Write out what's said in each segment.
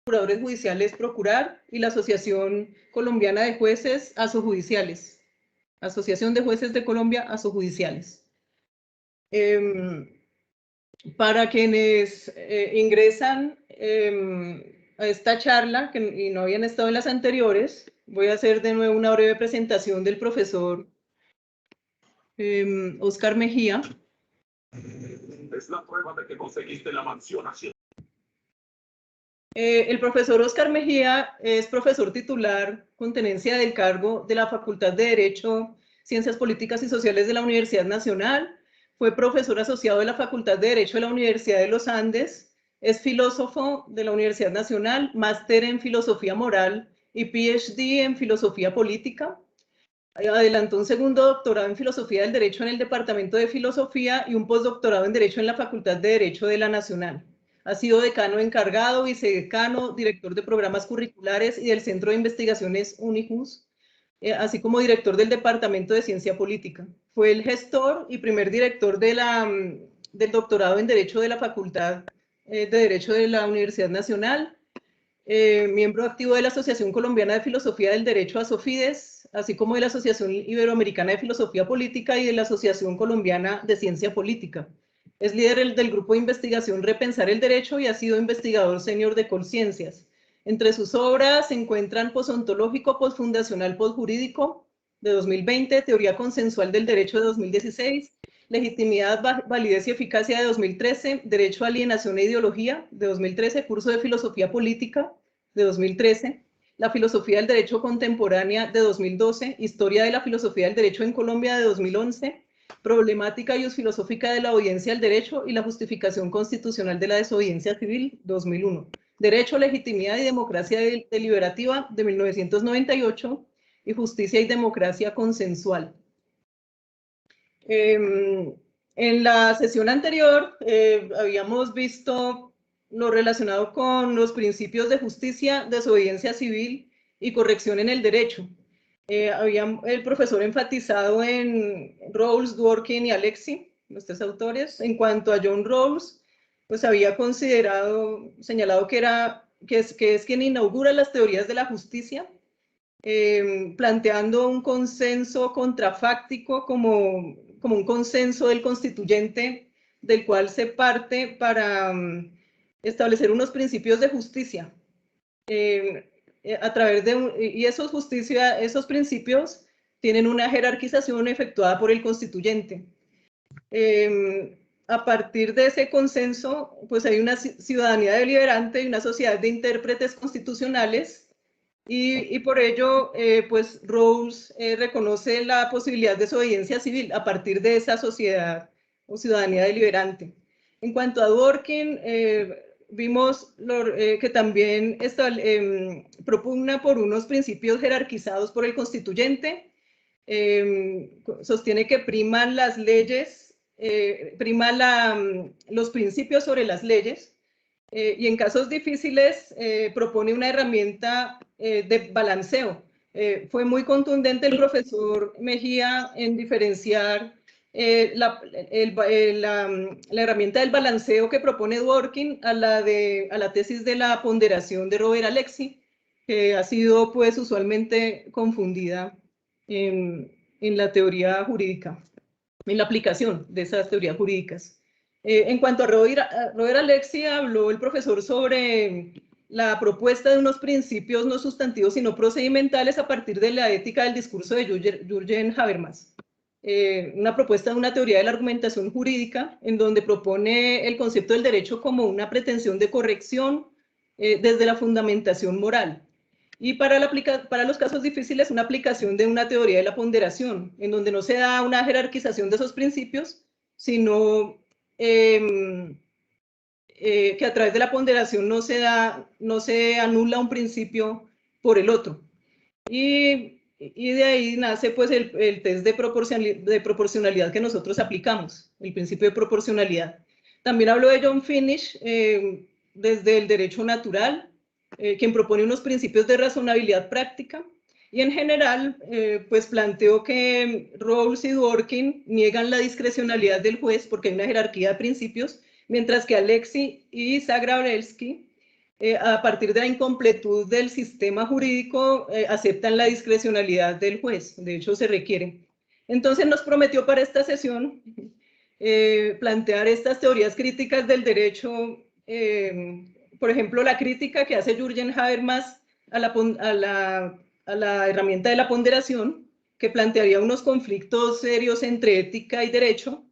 Procuradores Judiciales Procurar y la Asociación Colombiana de Jueces Asojudiciales. Asociación de Jueces de Colombia Asojudiciales. Para quienes ingresan a esta charla y no habían estado en las anteriores, voy a hacer de nuevo una breve presentación del profesor Oscar Mejía. Es la prueba de que conseguiste la mansión así. El profesor Oscar Mejía es profesor titular con tenencia del cargo de la Facultad de Derecho, Ciencias Políticas y Sociales de la Universidad Nacional. Fue profesor asociado de la Facultad de Derecho de la Universidad de los Andes. Es filósofo de la Universidad Nacional, máster en Filosofía Moral y PhD en Filosofía Política. Adelantó un segundo doctorado en Filosofía del Derecho en el Departamento de Filosofía y un postdoctorado en Derecho en la Facultad de Derecho de la Nacional. Ha sido decano encargado, vicedecano, director de programas curriculares y del Centro de Investigaciones Unijus, así como director del Departamento de Ciencia Política. Fue el gestor y primer director del doctorado en Derecho de la Facultad de Derecho de la Universidad Nacional, miembro activo de la Asociación Colombiana de Filosofía del Derecho, ASOFIDES, así como de la Asociación Iberoamericana de Filosofía Política y de la Asociación Colombiana de Ciencia Política. Es líder del grupo de investigación Repensar el Derecho y ha sido investigador senior de Colciencias. Entre sus obras se encuentran Posontológico, Posfundacional, Posjurídico, de 2020, Teoría Consensual del Derecho, de 2016, Legitimidad, Validez y Eficacia, de 2013, Derecho a Alienación e Ideología, de 2013, Curso de Filosofía Política, de 2013, La Filosofía del Derecho Contemporánea, de 2012, Historia de la Filosofía del Derecho en Colombia, de 2011, Problemática y Us Filosófica de la Obediencia al Derecho y la Justificación Constitucional de la Desobediencia Civil, 2001, Derecho, Legitimidad y Democracia Deliberativa, de 1998, y Justicia y Democracia Consensual. En la sesión anterior habíamos visto lo relacionado con los principios de justicia, desobediencia civil y corrección en el derecho. Había el profesor enfatizado en Rawls, Dworkin y Alexis, los tres autores. En cuanto a John Rawls, pues había señalado que es quien inaugura las teorías de la justicia, planteando un consenso contrafáctico como un consenso del constituyente del cual se parte para establecer unos principios de justicia. A través y esos principios tienen una jerarquización efectuada por el constituyente. A partir de ese consenso, pues hay una ciudadanía deliberante y una sociedad de intérpretes constitucionales, y por ello, pues Rawls reconoce la posibilidad de desobediencia civil a partir de esa sociedad o ciudadanía deliberante. En cuanto a Dworkin, vimos que también propugna por unos principios jerarquizados por el constituyente, sostiene que priman las leyes, los principios sobre las leyes, y en casos difíciles propone una herramienta de balanceo. Fue muy contundente el profesor Mejía en diferenciar la herramienta del balanceo que propone Dworkin a la tesis de la ponderación de Robert Alexis, que ha sido pues usualmente confundida en la teoría jurídica, en la aplicación de esas teorías jurídicas. En cuanto a Robert Alexis, habló el profesor sobre la propuesta de unos principios no sustantivos sino procedimentales a partir de la ética del discurso de Jürgen Habermas. Una propuesta de una teoría de la argumentación jurídica en donde propone el concepto del derecho como una pretensión de corrección desde la fundamentación moral. Y para los casos difíciles, una aplicación de una teoría de la ponderación, en donde no se da una jerarquización de esos principios, sino que a través de la ponderación no se anula un principio por el otro. Y de ahí nace pues el test de proporcionalidad que nosotros aplicamos, el principio de proporcionalidad. También habló de John Finnish desde el derecho natural, quien propone unos principios de razonabilidad práctica, y en general pues planteó que Rawls y Dworkin niegan la discrecionalidad del juez porque hay una jerarquía de principios, mientras que Alexis y Zagrebelsky a partir de la incompletud del sistema jurídico, aceptan la discrecionalidad del juez. De hecho, se requiere. Entonces nos prometió para esta sesión plantear estas teorías críticas del derecho, por ejemplo, la crítica que hace Jürgen Habermas a la herramienta de la ponderación, que plantearía unos conflictos serios entre ética y derecho,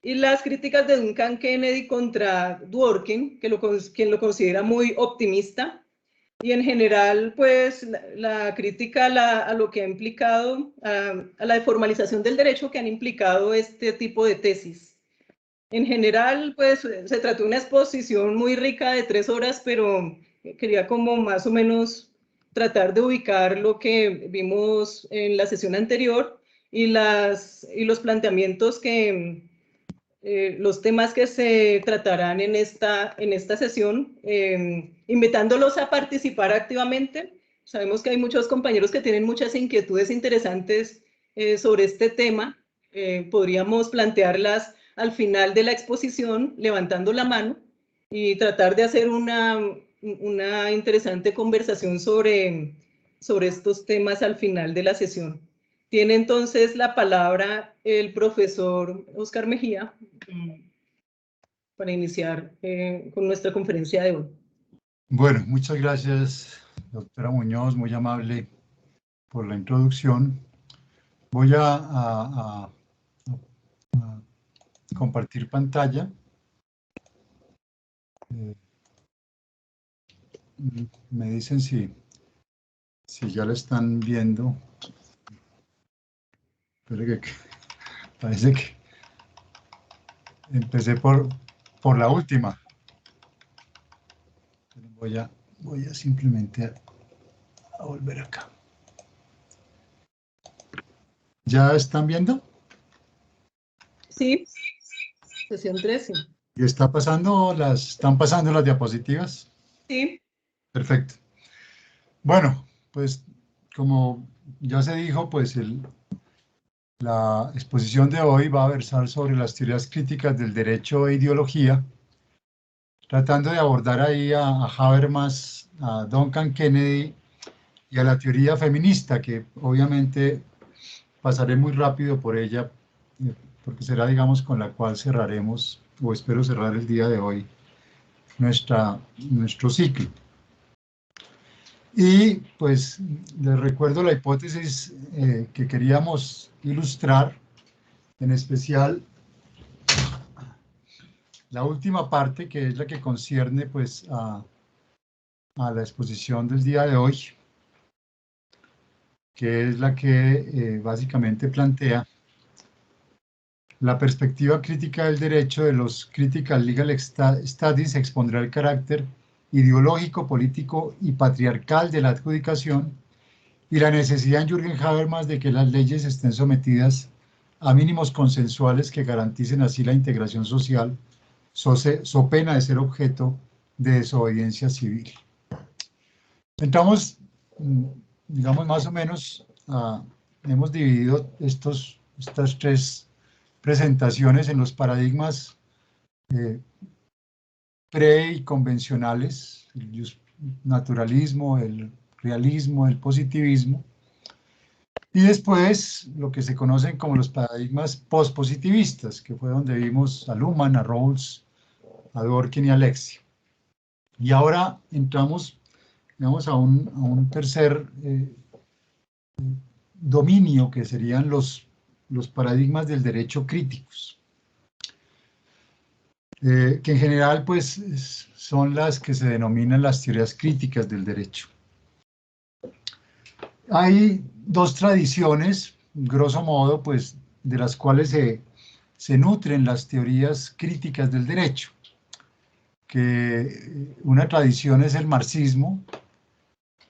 y las críticas de Duncan Kennedy contra Dworkin, quien lo considera muy optimista, y en general, pues, la crítica a lo que ha implicado, a la deformalización del derecho que han implicado este tipo de tesis. En general, pues, se trató de una exposición muy rica de 3 horas, pero quería como más o menos tratar de ubicar lo que vimos en la sesión anterior y los planteamientos los temas que se tratarán en esta sesión, invitándolos a participar activamente. Sabemos que hay muchos compañeros que tienen muchas inquietudes interesantes sobre este tema. Podríamos plantearlas al final de la exposición, levantando la mano, y tratar de hacer una interesante conversación sobre estos temas al final de la sesión. Tiene entonces la palabra el profesor Oscar Mejía para iniciar con nuestra conferencia de hoy. Bueno, muchas gracias, doctora Muñoz, muy amable por la introducción. Voy a compartir pantalla. Me dicen si ya la están viendo. Espero que parece que empecé por la última. Voy a simplemente a volver acá. ¿Ya están viendo? Sí, sesión 13. ¿Y están pasando las diapositivas? Sí. Perfecto. Bueno, pues como ya se dijo, pues la exposición de hoy va a versar sobre las teorías críticas del derecho e ideología, tratando de abordar ahí a Habermas, a Duncan Kennedy y a la teoría feminista, que obviamente pasaré muy rápido por ella, porque será, digamos, con la cual cerraremos, o espero cerrar el día de hoy, nuestro ciclo. Y pues les recuerdo la hipótesis que queríamos ilustrar, en especial la última parte, que es la que concierne pues a la exposición del día de hoy, que es la que básicamente plantea la perspectiva crítica del derecho de los Critical Legal Studies expondrá el carácter ideológico, político y patriarcal de la adjudicación y la necesidad en Jürgen Habermas de que las leyes estén sometidas a mínimos consensuales que garanticen así la integración social, so pena de ser objeto de desobediencia civil. Entramos, digamos, más o menos, hemos dividido estas 3 presentaciones en los paradigmas pre- y convencionales, el naturalismo, el realismo, el positivismo, y después lo que se conocen como los paradigmas pospositivistas, que fue donde vimos a Luhmann, a Rawls, a Dworkin y a Alexia. Y ahora entramos, digamos, a un tercer dominio, que serían los paradigmas del derecho críticos, que en general pues son las que se denominan las teorías críticas del derecho. Hay 2 tradiciones, grosso modo, pues, de las cuales se nutren las teorías críticas del derecho, que una tradición es el marxismo,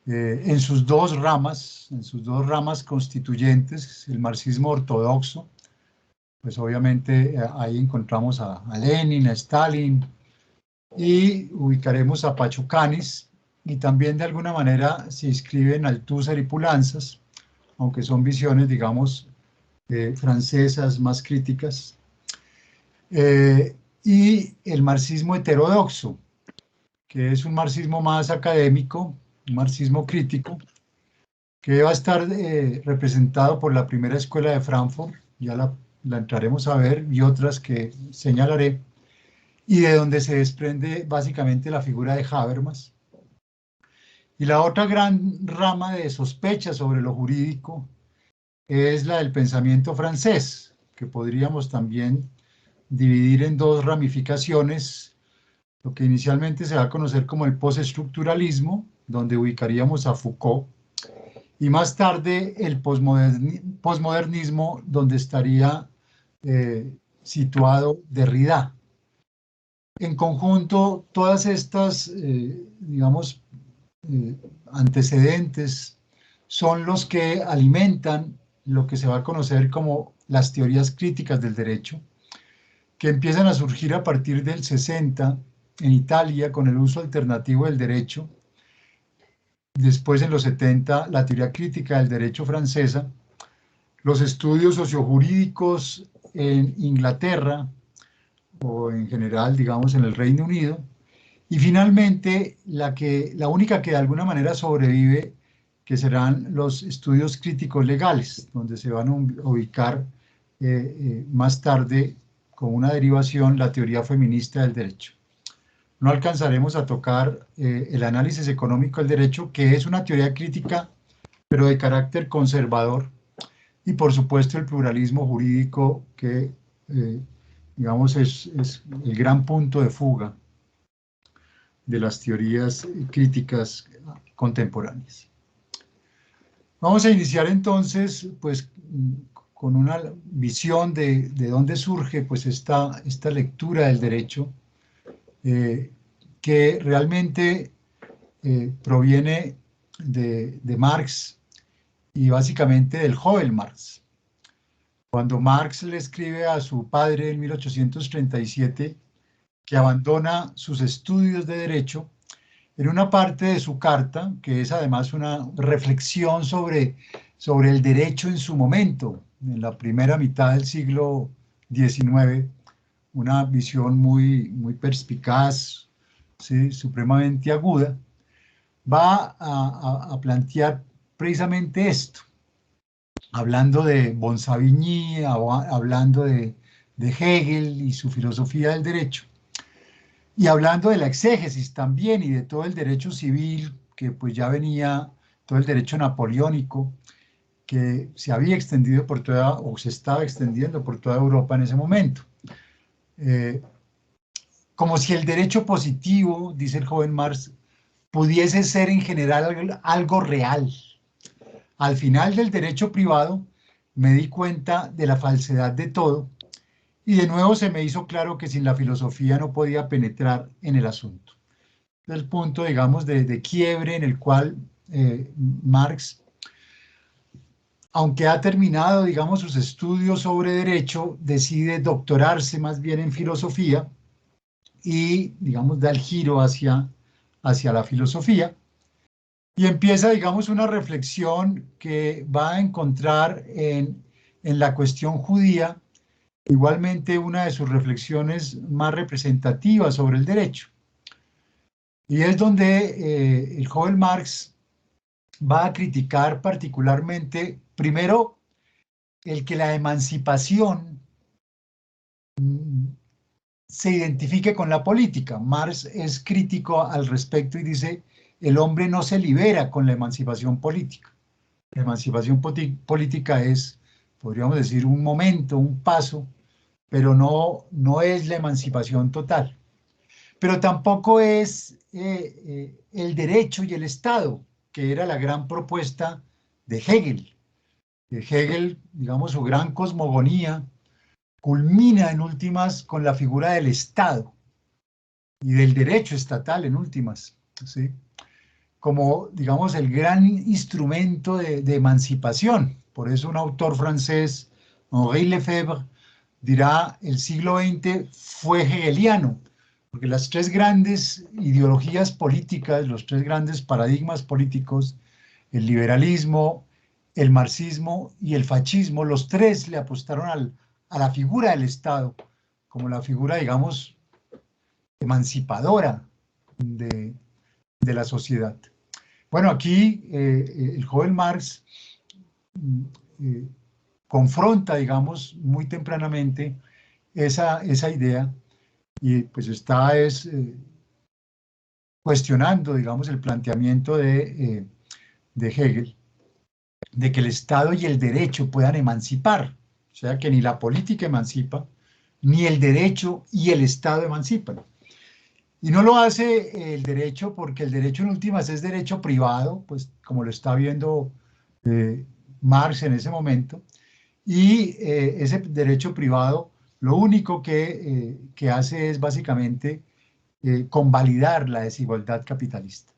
en sus dos ramas constituyentes, el marxismo ortodoxo, pues obviamente ahí encontramos a Lenin, a Stalin, y ubicaremos a Pachucanis, y también de alguna manera se inscriben Althusser y Poulantzas, aunque son visiones, digamos, francesas más críticas, y el marxismo heterodoxo, que es un marxismo más académico, un marxismo crítico, que va a estar representado por la primera escuela de Frankfurt, ya la entraremos a ver, y otras que señalaré, y de donde se desprende básicamente la figura de Habermas. Y la otra gran rama de sospecha sobre lo jurídico es la del pensamiento francés, que podríamos también dividir en dos ramificaciones, lo que inicialmente se va a conocer como el postestructuralismo, donde ubicaríamos a Foucault, y más tarde el posmodernismo, donde estaría situado Derrida. En conjunto, todas estas, digamos, antecedentes son los que alimentan lo que se va a conocer como las teorías críticas del derecho, que empiezan a surgir a partir del 60 en Italia con el uso alternativo del derecho. Después, en los 70, la teoría crítica del derecho francesa, los estudios sociojurídicos en Inglaterra, o en general, digamos, en el Reino Unido, y finalmente, la única que de alguna manera sobrevive, que serán los estudios críticos legales, donde se van a ubicar más tarde, con una derivación, la teoría feminista del derecho. No alcanzaremos a tocar el análisis económico del derecho, que es una teoría crítica, pero de carácter conservador, y por supuesto el pluralismo jurídico, que digamos es el gran punto de fuga de las teorías críticas contemporáneas. Vamos a iniciar entonces pues con una visión de dónde surge pues esta lectura del derecho, que realmente proviene de Marx y básicamente del joven Marx. Cuando Marx le escribe a su padre en 1837 que abandona sus estudios de derecho, en una parte de su carta, que es además una reflexión sobre el derecho en su momento, en la primera mitad del siglo XIX, una visión muy perspicaz, ¿sí?, supremamente aguda, va a plantear precisamente esto, hablando de Bon-Savigny, hablando de Hegel y su filosofía del derecho, y hablando de la exégesis también y de todo el derecho civil, que pues ya venía, todo el derecho napoleónico, que se había extendido por toda, o se estaba extendiendo por toda Europa en ese momento. Como si el derecho positivo, dice el joven Marx, pudiese ser en general algo real. Al final del derecho privado me di cuenta de la falsedad de todo, y de nuevo se me hizo claro que sin la filosofía no podía penetrar en el asunto. El punto, digamos, de quiebre en el cual Marx, aunque ha terminado, digamos, sus estudios sobre derecho, decide doctorarse más bien en filosofía y, digamos, da el giro hacia la filosofía y empieza, digamos, una reflexión que va a encontrar en la cuestión judía, igualmente una de sus reflexiones más representativas sobre el derecho. Y es donde el joven Marx va a criticar particularmente, primero, el que la emancipación se identifique con la política. Marx es crítico al respecto y dice, el hombre no se libera con la emancipación política. La emancipación política es, podríamos decir, un momento, un paso, pero no es la emancipación total. Pero tampoco es el derecho y el Estado, que era la gran propuesta de Hegel. Hegel, digamos, su gran cosmogonía, culmina en últimas con la figura del Estado y del derecho estatal en últimas, ¿sí?, como, digamos, el gran instrumento de emancipación. Por eso un autor francés, Henri Lefebvre, dirá, el siglo XX fue hegeliano, porque las tres grandes ideologías políticas, los tres grandes paradigmas políticos, el liberalismo, el marxismo y el fascismo, los tres le apostaron a la figura del Estado, como la figura, digamos, emancipadora, de la sociedad. Bueno, aquí el joven Marx confronta, digamos, muy tempranamente esa idea y pues está cuestionando, digamos, el planteamiento de Hegel, de que el Estado y el derecho puedan emancipar, o sea, que ni la política emancipa, ni el derecho y el Estado emancipan. Y no lo hace el derecho porque el derecho en últimas es derecho privado, pues como lo está viendo Marx en ese momento, y ese derecho privado lo único que hace es básicamente convalidar la desigualdad capitalista.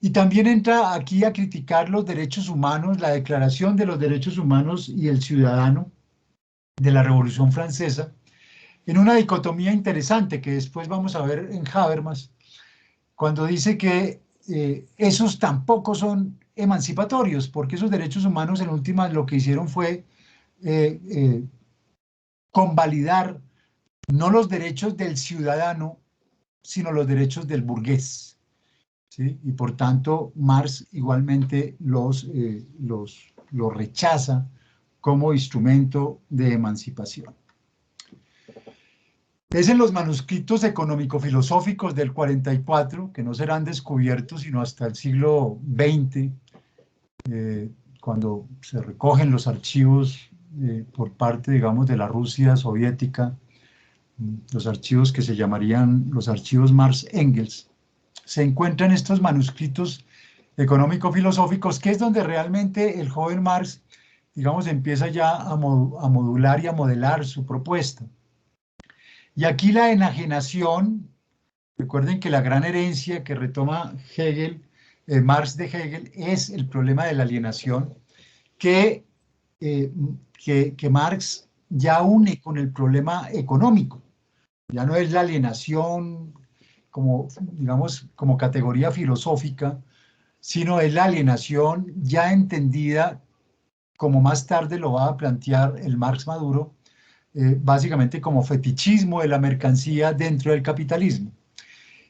Y también entra aquí a criticar los derechos humanos, la Declaración de los Derechos Humanos y el Ciudadano de la Revolución Francesa, en una dicotomía interesante que después vamos a ver en Habermas, cuando dice que esos tampoco son emancipatorios, porque esos derechos humanos en últimas lo que hicieron fue convalidar no los derechos del ciudadano, sino los derechos del burgués. ¿Sí? Y por tanto, Marx igualmente los rechaza como instrumento de emancipación. Es en los manuscritos económico-filosóficos del 44, que no serán descubiertos sino hasta el siglo XX, cuando se recogen los archivos por parte, digamos, de la Rusia soviética, los archivos que se llamarían los archivos Marx-Engels, se encuentran estos manuscritos económico-filosóficos, que es donde realmente el joven Marx, digamos, empieza ya a modular y a modelar su propuesta. Y aquí la enajenación, recuerden que la gran herencia que retoma Hegel, Marx de Hegel, es el problema de la alienación, que Marx ya une con el problema económico. Ya no es la alienación como, digamos, como categoría filosófica, sino es la alienación ya entendida, como más tarde lo va a plantear el Marx maduro, básicamente como fetichismo de la mercancía dentro del capitalismo.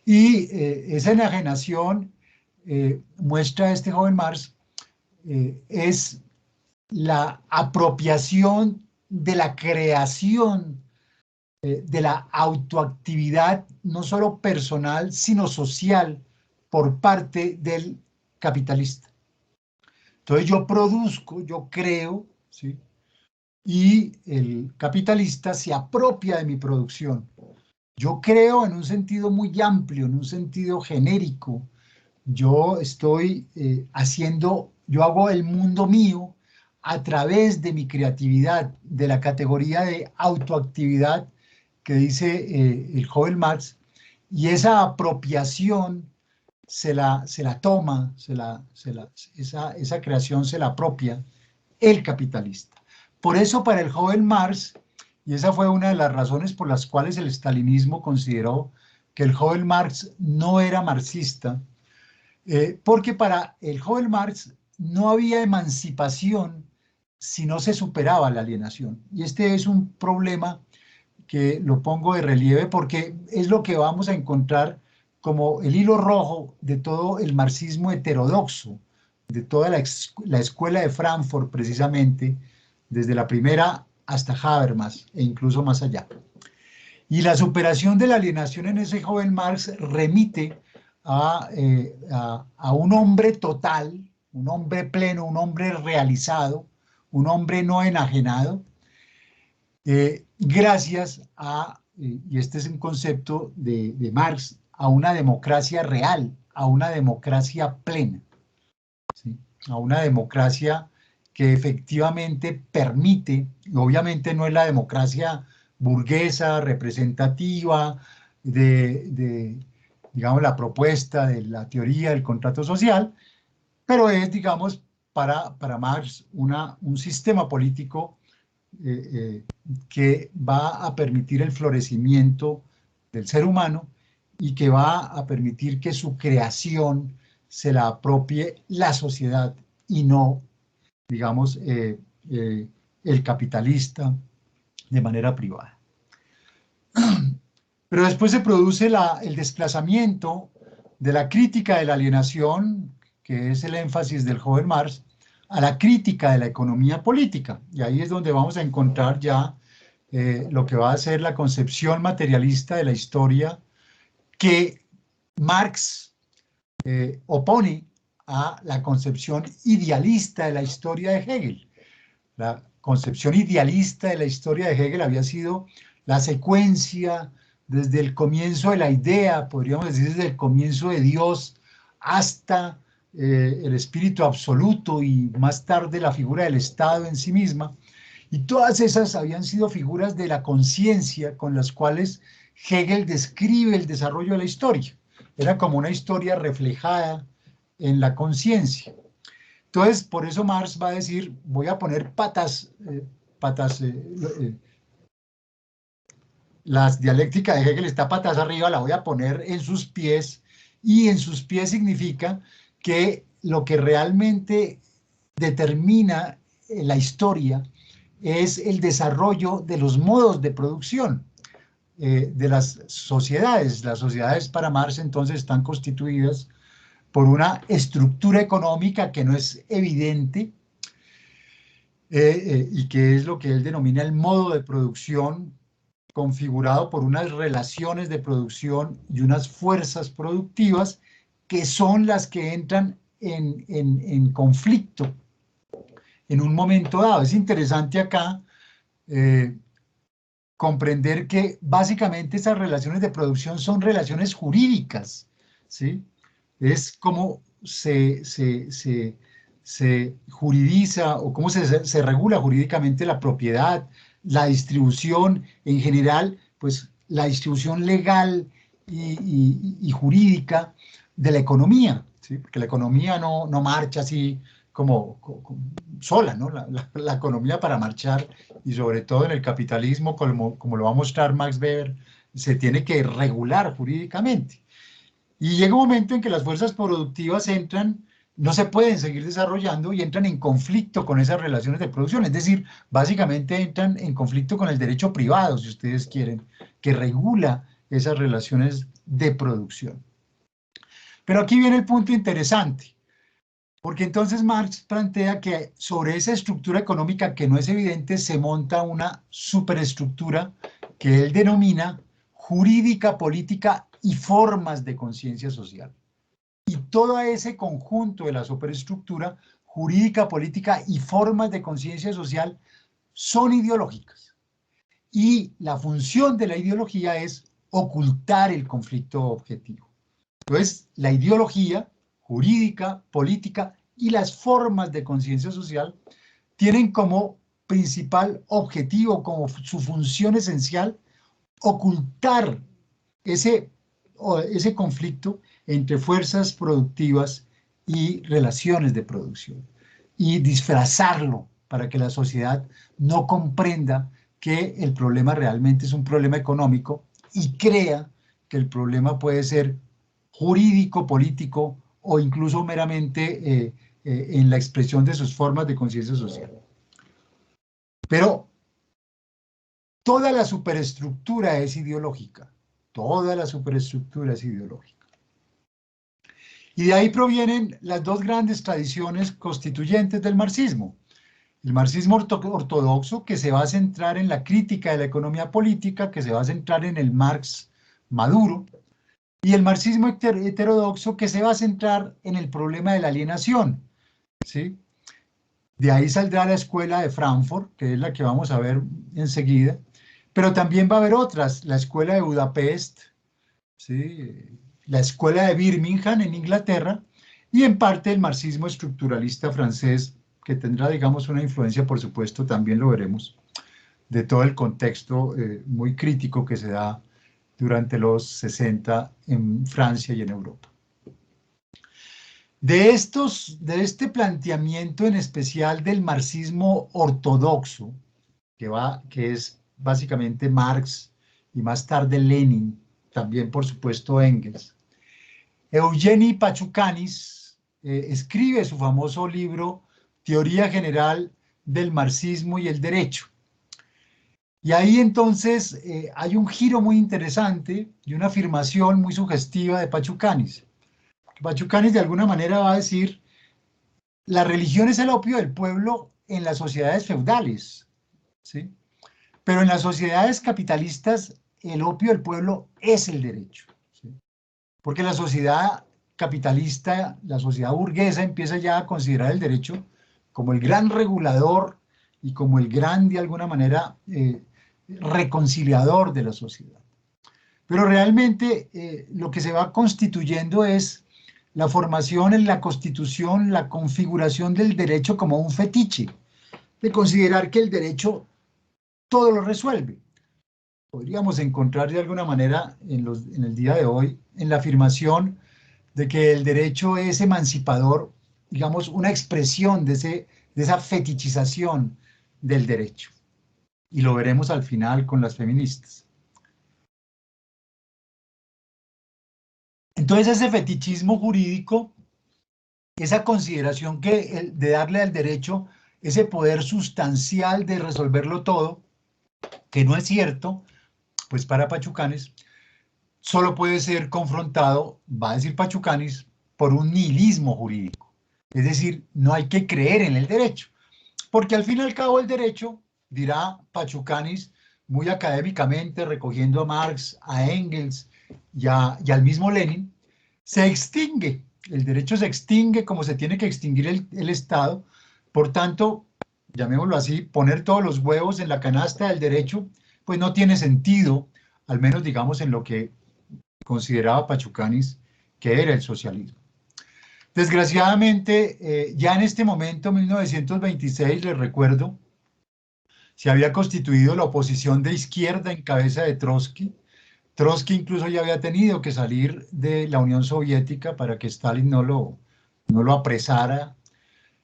Y esa enajenación, muestra este joven Marx, es la apropiación de la creación de la autoactividad, no solo personal, sino social, por parte del capitalista. Entonces yo produzco, yo creo, ¿sí? Y el capitalista se apropia de mi producción. Yo creo en un sentido muy amplio, en un sentido genérico. Yo estoy yo hago el mundo mío a través de mi creatividad, de la categoría de autoactividad que dice el joven Marx, y esa apropiación se la toma, esa creación se la apropia el capitalista. Por eso para el joven Marx, y esa fue una de las razones por las cuales el stalinismo consideró que el joven Marx no era marxista, porque para el joven Marx no había emancipación si no se superaba la alienación. Y este es un problema que lo pongo de relieve porque es lo que vamos a encontrar como el hilo rojo de todo el marxismo heterodoxo, de toda la escuela de Frankfurt precisamente, desde la primera hasta Habermas e incluso más allá. Y la superación de la alienación en ese joven Marx remite a un hombre total, un hombre pleno, un hombre realizado, un hombre no enajenado, gracias a, y este es un concepto de Marx, a una democracia real, a una democracia plena, ¿sí? A una democracia que efectivamente permite, y obviamente no es la democracia burguesa, representativa, digamos, la propuesta de la teoría del contrato social, pero es, digamos, para Marx un sistema político que va a permitir el florecimiento del ser humano y que va a permitir que su creación se la apropie la sociedad y no, digamos, el capitalista de manera privada. Pero después se produce el desplazamiento de la crítica de la alienación, que es el énfasis del joven Marx, a la crítica de la economía política. Y ahí es donde vamos a encontrar ya lo que va a ser la concepción materialista de la historia que Marx opone a la concepción idealista de la historia de Hegel. La concepción idealista de la historia de Hegel había sido la secuencia desde el comienzo de la idea, podríamos decir desde el comienzo de Dios hasta el espíritu absoluto y más tarde la figura del Estado en sí misma. Y todas esas habían sido figuras de la conciencia con las cuales Hegel describe el desarrollo de la historia. Era como una historia reflejada en la conciencia. Entonces, por eso Marx va a decir, voy a poner la dialéctica de Hegel está patas arriba, la voy a poner en sus pies, y en sus pies significa que lo que realmente determina la historia es el desarrollo de los modos de producción de las sociedades. Las sociedades para Marx entonces están constituidas por una estructura económica que no es evidente y que es lo que él denomina el modo de producción, configurado por unas relaciones de producción y unas fuerzas productivas que son las que entran en conflicto en un momento dado. Es interesante acá comprender que básicamente esas relaciones de producción son relaciones jurídicas, ¿sí? Es como se juridiza o cómo se regula jurídicamente la propiedad, la distribución en general, pues la distribución legal y jurídica de la economía, ¿sí? Porque la economía no marcha así como sola, ¿no? La economía para marchar, y sobre todo en el capitalismo, como lo va a mostrar Max Weber, se tiene que regular jurídicamente. Y llega un momento en que las fuerzas productivas no se pueden seguir desarrollando y entran en conflicto con esas relaciones de producción. Es decir, básicamente entran en conflicto con el derecho privado, si ustedes quieren, que regula esas relaciones de producción. Pero aquí viene el punto interesante, porque entonces Marx plantea que sobre esa estructura económica que no es evidente se monta una superestructura que él denomina jurídica, política y formas de conciencia social. Y todo ese conjunto de la superestructura jurídica, política y formas de conciencia social son ideológicas. Y la función de la ideología es ocultar el conflicto objetivo. Entonces, la ideología jurídica, política y las formas de conciencia social tienen como principal objetivo, como su función esencial, ocultar ese conflicto entre fuerzas productivas y relaciones de producción, y disfrazarlo para que la sociedad no comprenda que el problema realmente es un problema económico y crea que el problema puede ser jurídico, político o incluso meramente en la expresión de sus formas de conciencia social. Pero toda la superestructura es ideológica. Toda la superestructura es ideológica. Y de ahí provienen las dos grandes tradiciones constituyentes del marxismo. El marxismo ortodoxo, que se va a centrar en la crítica de la economía política, que se va a centrar en el Marx maduro, y el marxismo heterodoxo, que se va a centrar en el problema de la alienación, ¿sí? De ahí saldrá la escuela de Frankfurt, que es la que vamos a ver enseguida, pero también va a haber otras, la escuela de Budapest, ¿sí? La escuela de Birmingham en Inglaterra, y en parte el marxismo estructuralista francés, que tendrá, digamos, una influencia, por supuesto, también lo veremos, de todo el contexto muy crítico que se da durante los 60 en Francia y en Europa. De este planteamiento en especial del marxismo ortodoxo, que es básicamente Marx y más tarde Lenin, también por supuesto Engels, Eugeni Pachucanis escribe su famoso libro Teoría General del Marxismo y el Derecho. Y ahí entonces hay un giro muy interesante y una afirmación muy sugestiva de Pachucanis. Pachucanis de alguna manera va a decir, la religión es el opio del pueblo en las sociedades feudales, ¿sí? Pero en las sociedades capitalistas el opio del pueblo es el derecho, ¿sí? Porque la sociedad capitalista, la sociedad burguesa empieza ya a considerar el derecho como el gran regulador y como el gran, de alguna manera, reconciliador de la sociedad. Pero realmente lo que se va constituyendo es la formación en la constitución, la configuración del derecho como un fetiche, de considerar que el derecho todo lo resuelve. Podríamos encontrar de alguna manera en el día de hoy en la afirmación de que el derecho es emancipador, digamos, una expresión de esa fetichización del derecho. Y lo veremos al final con las feministas. Entonces ese fetichismo jurídico, esa consideración de darle al derecho ese poder sustancial de resolverlo todo, que no es cierto, pues para Pachucanes, solo puede ser confrontado, va a decir Pachucanes, por un nihilismo jurídico. Es decir, no hay que creer en el derecho, porque al fin y al cabo el derecho, dirá Pachucanes, muy académicamente, recogiendo a Marx, a Engels y al mismo Lenin, se extingue. El derecho se extingue como se tiene que extinguir el Estado. Por tanto, llamémoslo así, poner todos los huevos en la canasta del derecho, pues no tiene sentido, al menos digamos en lo que consideraba Pachucanis que era el socialismo. Desgraciadamente, ya en este momento, 1926, les recuerdo, se había constituido la oposición de izquierda en cabeza de Trotsky. Trotsky incluso ya había tenido que salir de la Unión Soviética para que Stalin no lo apresara.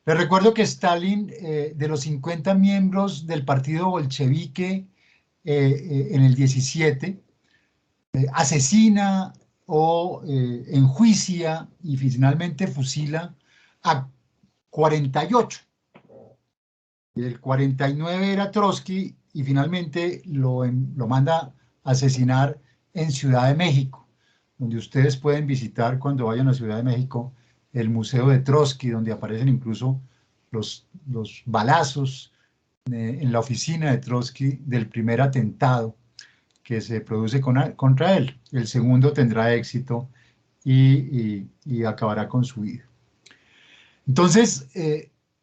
Les recuerdo que Stalin, de los 50 miembros del partido bolchevique en el 17, asesina o enjuicia y finalmente fusila a 48. El 49 era Trotsky y finalmente lo manda a asesinar en Ciudad de México, donde ustedes pueden visitar cuando vayan a Ciudad de México el Museo de Trotsky, donde aparecen incluso los balazos en la oficina de Trotsky del primer atentado que se produce contra él. El segundo tendrá éxito y acabará con su vida. Entonces,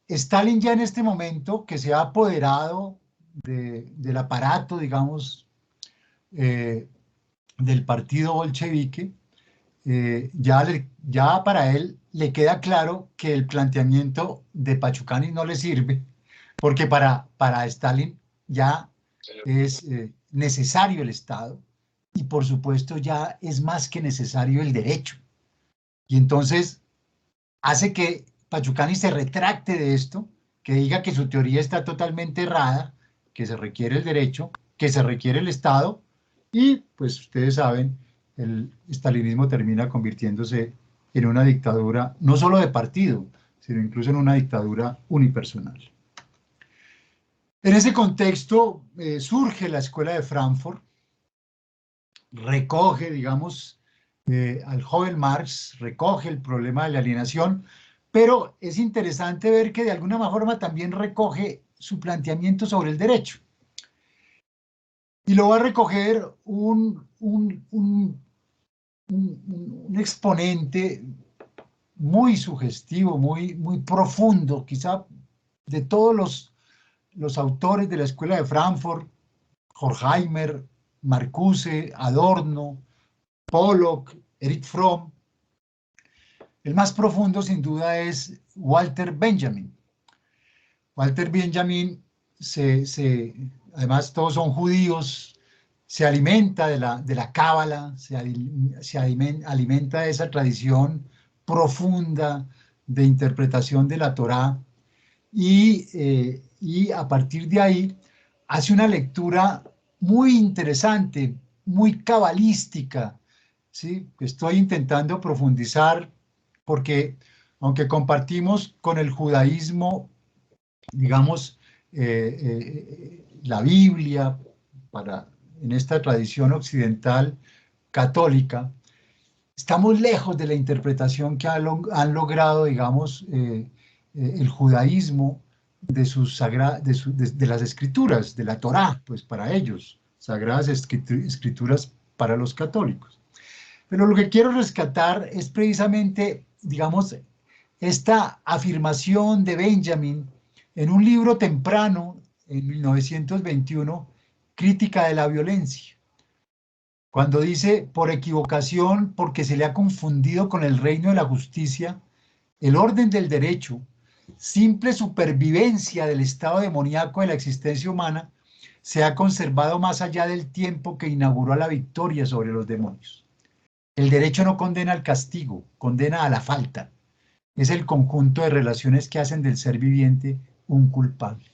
Stalin ya en este momento que se ha apoderado del aparato, digamos, del partido bolchevique, ya para él le queda claro que el planteamiento de Pachucanis no le sirve, porque para Stalin ya es necesario el Estado y por supuesto ya es más que necesario el derecho. Y entonces hace que Pachucanis se retracte de esto, que diga que su teoría está totalmente errada, que se requiere el derecho, que se requiere el Estado, y pues ustedes saben, el estalinismo termina convirtiéndose en una dictadura no solo de partido, sino incluso en una dictadura unipersonal. En ese contexto surge la Escuela de Frankfurt, recoge, digamos, al joven Marx, recoge el problema de la alienación, pero es interesante ver que de alguna forma también recoge su planteamiento sobre el derecho. Y lo va a recoger un exponente muy sugestivo, muy profundo, quizá de todos los autores de la Escuela de Frankfurt, Horkheimer, Marcuse, Adorno, Pollock, Erich Fromm. El más profundo, sin duda, es Walter Benjamin. Walter Benjamin, además todos son judíos, se alimenta de la cábala, se alimenta de esa tradición profunda de interpretación de la Torá y a partir de ahí hace una lectura muy interesante, muy cabalística, ¿sí? Estoy intentando profundizar porque aunque compartimos con el judaísmo, digamos, la Biblia, en esta tradición occidental católica, estamos lejos de la interpretación que han logrado, digamos, el judaísmo de las escrituras, de la Torá, pues para ellos, sagradas escrituras para los católicos. Pero lo que quiero rescatar es precisamente, digamos, esta afirmación de Benjamin en un libro temprano, en 1921, Crítica de la violencia, cuando dice, por equivocación, porque se le ha confundido con el reino de la justicia, el orden del derecho, simple supervivencia del estado demoníaco de la existencia humana, se ha conservado más allá del tiempo que inauguró la victoria sobre los demonios. El derecho no condena al castigo, condena a la falta. Es el conjunto de relaciones que hacen del ser viviente un culpable.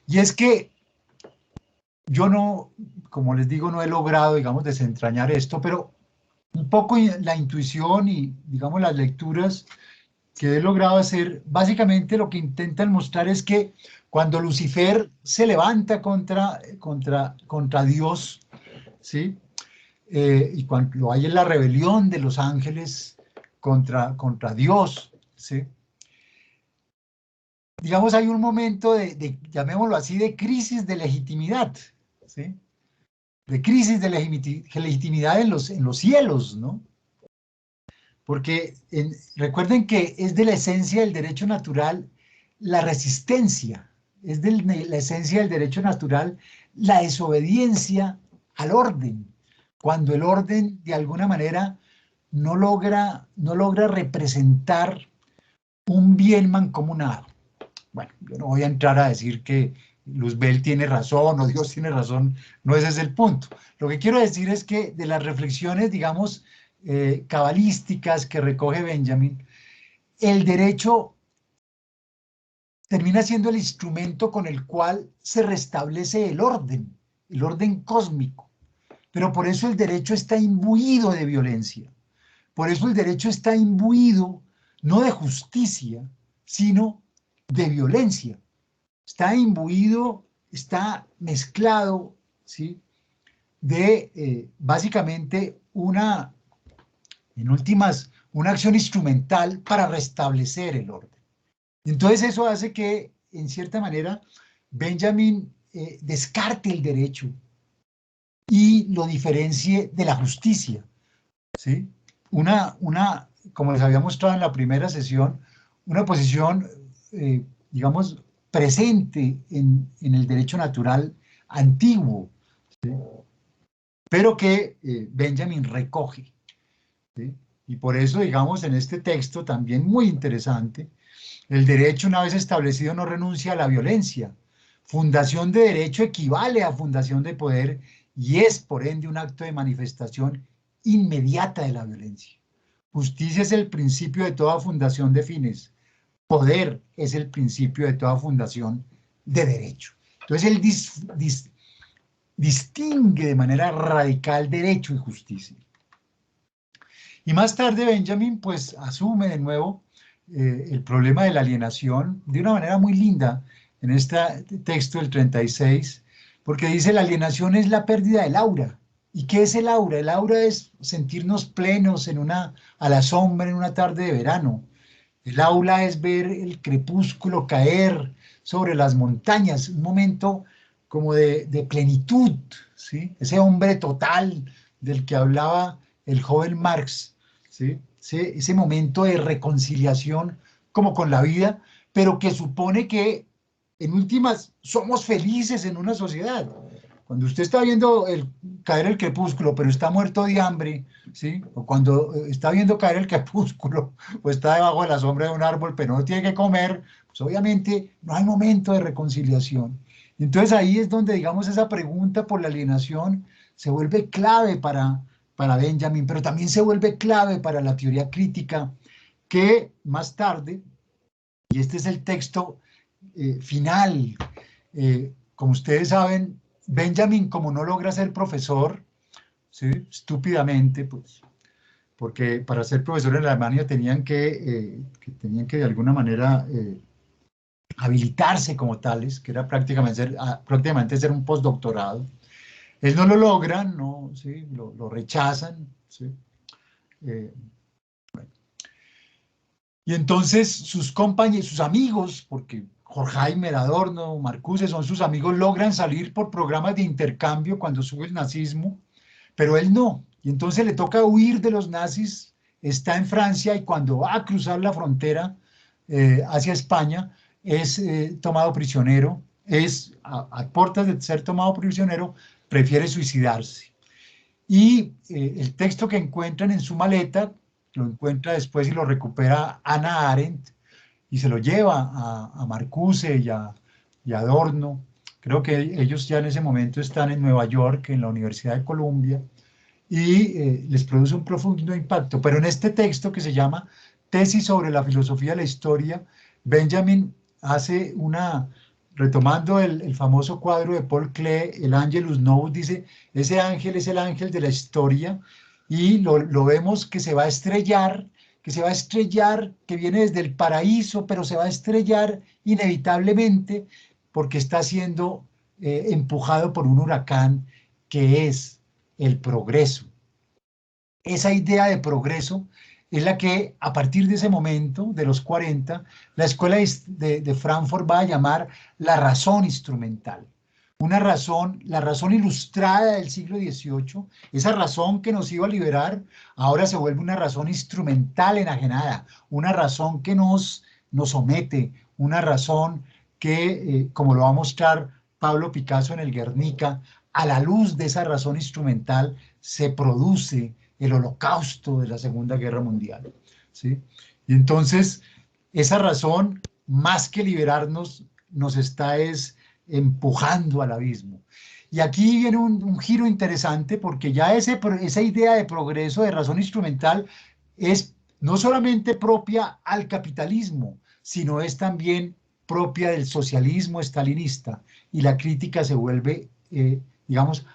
Y es que yo no, como les digo, no he logrado, digamos, desentrañar esto, pero un poco la intuición y, digamos, las lecturas que he logrado hacer, básicamente lo que intentan mostrar es que cuando Lucifer se levanta contra Dios, ¿sí? Y cuando hay en la rebelión de los ángeles contra Dios, ¿sí? Digamos, hay un momento llamémoslo así, de crisis de legitimidad, ¿sí? De crisis de legitimidad en los cielos, ¿no? Porque recuerden que es de la esencia del derecho natural la resistencia, es de la esencia del derecho natural la desobediencia al orden, cuando el orden de alguna manera no logra representar un bien mancomunado. Bueno, yo no voy a entrar a decir que Luzbel tiene razón o Dios tiene razón, no ese es el punto. Lo que quiero decir es que de las reflexiones, digamos, cabalísticas que recoge Benjamin, el derecho termina siendo el instrumento con el cual se restablece el orden cósmico. Pero por eso el derecho está imbuido de violencia. Por eso el derecho está imbuido no de justicia, sino de violencia. Está imbuido, está mezclado, ¿sí? De básicamente en últimas, una acción instrumental para restablecer el orden. Entonces eso hace que, en cierta manera, Benjamin descarte el derecho y lo diferencie de la justicia, ¿sí? Como les había mostrado en la primera sesión, una posición, digamos, presente en el derecho natural antiguo, ¿sí? Pero que Benjamin recoge, ¿sí? Y por eso, digamos, en este texto también muy interesante, el derecho una vez establecido no renuncia a la violencia. Fundación de derecho equivale a fundación de poder y es, por ende, un acto de manifestación inmediata de la violencia. Justicia es el principio de toda fundación de fines. Poder es el principio de toda fundación de derecho. Entonces, él distingue de manera radical derecho y justicia. Y más tarde Benjamin pues asume de nuevo el problema de la alienación de una manera muy linda en este texto del 36, porque dice la alienación es la pérdida del aura. ¿Y qué es el aura? El aura es sentirnos plenos a la sombra en una tarde de verano. El aura es ver el crepúsculo caer sobre las montañas, un momento como de plenitud, ¿sí? Ese hombre total del que hablaba el joven Marx, ¿sí? Ese momento de reconciliación como con la vida, pero que supone que en últimas somos felices en una sociedad. Cuando usted está viendo caer el crepúsculo, pero está muerto de hambre, ¿sí? O cuando está viendo caer el crepúsculo, o está debajo de la sombra de un árbol, pero no tiene que comer, pues obviamente no hay momento de reconciliación. Entonces ahí es donde, digamos, esa pregunta por la alienación se vuelve clave para Benjamin, pero también se vuelve clave para la teoría crítica, que más tarde, y este es el texto final, como ustedes saben, Benjamin, como no logra ser profesor, ¿sí? Estúpidamente, pues, porque para ser profesor en Alemania tenían que de alguna manera habilitarse como tales, que era prácticamente ser un postdoctorado. Él no lo logra, no, ¿sí? Lo rechazan, ¿sí? Bueno. Y entonces sus compañeros, sus amigos, porque Horkheimer, Adorno, Marcuse son sus amigos, logran salir por programas de intercambio cuando sube el nazismo, pero él no. Y entonces le toca huir de los nazis, está en Francia y cuando va a cruzar la frontera hacia España es tomado prisionero, es a puertas de ser tomado prisionero, prefiere suicidarse. Y el texto que encuentran en su maleta, lo encuentra después y lo recupera Hannah Arendt, y se lo lleva a Marcuse y a Adorno. Creo que ellos ya en ese momento están en Nueva York, en la Universidad de Columbia, y les produce un profundo impacto. Pero en este texto que se llama Tesis sobre la filosofía de la historia, Benjamin hace una, retomando el famoso cuadro de Paul Klee, el Angelus Novus, dice, ese ángel es el ángel de la historia, y lo vemos que se va a estrellar, que viene desde el paraíso, pero se va a estrellar inevitablemente porque está siendo empujado por un huracán que es el progreso. Esa idea de progreso es la que a partir de ese momento, de los 40, la escuela de Frankfurt va a llamar la razón instrumental. Una razón, la razón ilustrada del siglo XVIII, esa razón que nos iba a liberar, ahora se vuelve una razón instrumental enajenada, una razón que nos somete, una razón que, como lo va a mostrar Pablo Picasso en el Guernica, a la luz de esa razón instrumental se produce el holocausto de la Segunda Guerra Mundial, ¿sí? Y entonces, esa razón, más que liberarnos, nos está empujando al abismo. Y aquí viene un giro interesante porque ya esa idea de progreso, de razón instrumental, es no solamente propia al capitalismo, sino es también propia del socialismo estalinista. Y la crítica se vuelve, digamos,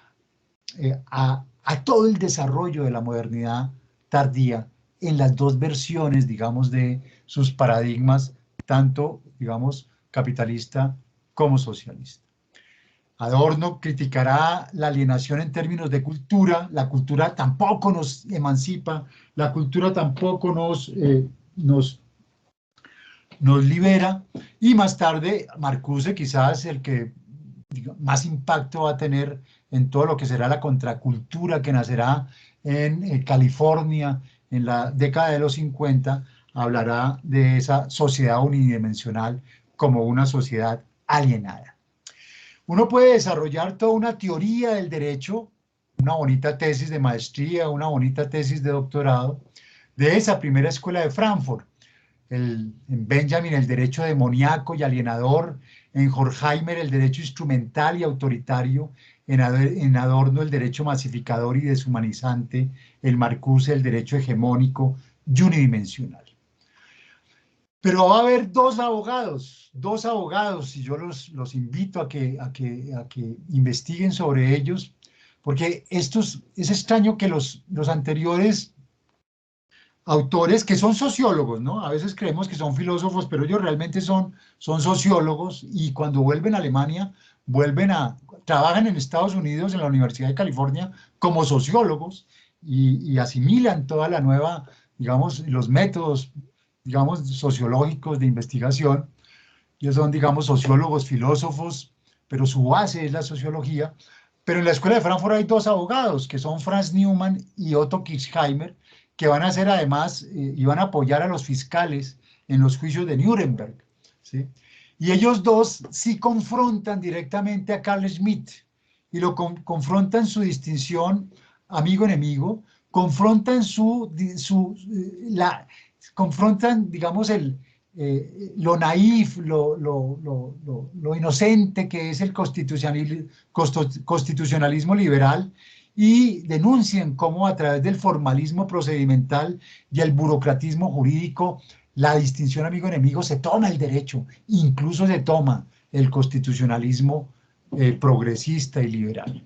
a todo el desarrollo de la modernidad tardía en las dos versiones, digamos, de sus paradigmas, tanto, digamos, capitalista como socialista. Adorno criticará la alienación en términos de cultura, la cultura tampoco nos emancipa, la cultura tampoco nos libera, y más tarde Marcuse, quizás el que más impacto va a tener en todo lo que será la contracultura que nacerá en California en la década de los 50, hablará de esa sociedad unidimensional como una sociedad alienada. Uno puede desarrollar toda una teoría del derecho, una bonita tesis de maestría, una bonita tesis de doctorado, de esa primera escuela de Frankfurt. En Benjamin el derecho demoníaco y alienador, en Horkheimer el derecho instrumental y autoritario, en Adorno el derecho masificador y deshumanizante, en Marcuse el derecho hegemónico y unidimensional. Pero va a haber dos abogados, y yo los invito a que investiguen sobre ellos, porque es extraño que los anteriores autores que son sociólogos, ¿no? A veces creemos que son filósofos, pero ellos realmente son sociólogos, y cuando vuelven a Alemania, trabajan en Estados Unidos, en la Universidad de California, como sociólogos, y asimilan toda la nueva, digamos, los métodos, digamos, sociológicos de investigación. Ellos son, digamos, sociólogos, filósofos, pero su base es la sociología. Pero en la Escuela de Frankfurt hay dos abogados, que son Franz Neumann y Otto Kirchheimer, que van a ser además, y van a apoyar a los fiscales en los juicios de Nuremberg, ¿sí? Y ellos dos sí confrontan directamente a Carl Schmitt, y lo confrontan su distinción amigo-enemigo, confrontan confrontan, digamos, lo naif, lo inocente que es el constitucionalismo liberal, y denuncian cómo a través del formalismo procedimental y el burocratismo jurídico, la distinción amigo-enemigo, se toma el derecho, incluso se toma el constitucionalismo progresista y liberal.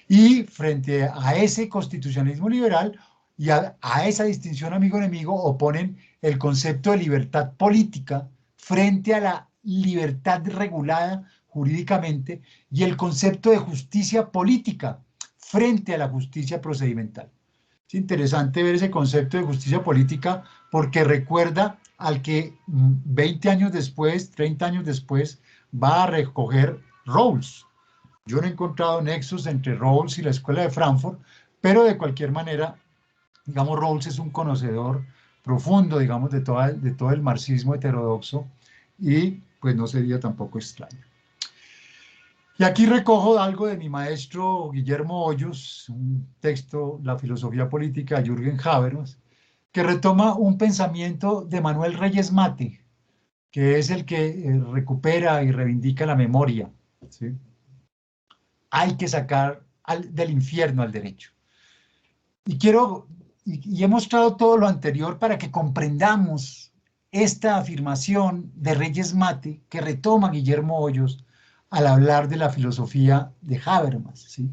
Y frente a ese constitucionalismo liberal y a esa distinción amigo-enemigo, oponen el concepto de libertad política frente a la libertad regulada jurídicamente, y el concepto de justicia política frente a la justicia procedimental. Es interesante ver ese concepto de justicia política porque recuerda al que 20 años después, 30 años después, va a recoger Rawls. Yo no he encontrado nexos entre Rawls y la Escuela de Frankfurt, pero de cualquier manera, digamos, Rawls es un conocedor profundo, digamos, de todo el marxismo heterodoxo y pues no sería tampoco extraño. Y aquí recojo algo de mi maestro Guillermo Hoyos, un texto, La filosofía política de Jürgen Habermas, que retoma un pensamiento de Manuel Reyes Mate, que es el que recupera y reivindica la memoria, ¿sí? Hay que sacar del infierno al derecho. Y he mostrado todo lo anterior para que comprendamos esta afirmación de Reyes Mate que retoma Guillermo Hoyos al hablar de la filosofía de Habermas, ¿sí?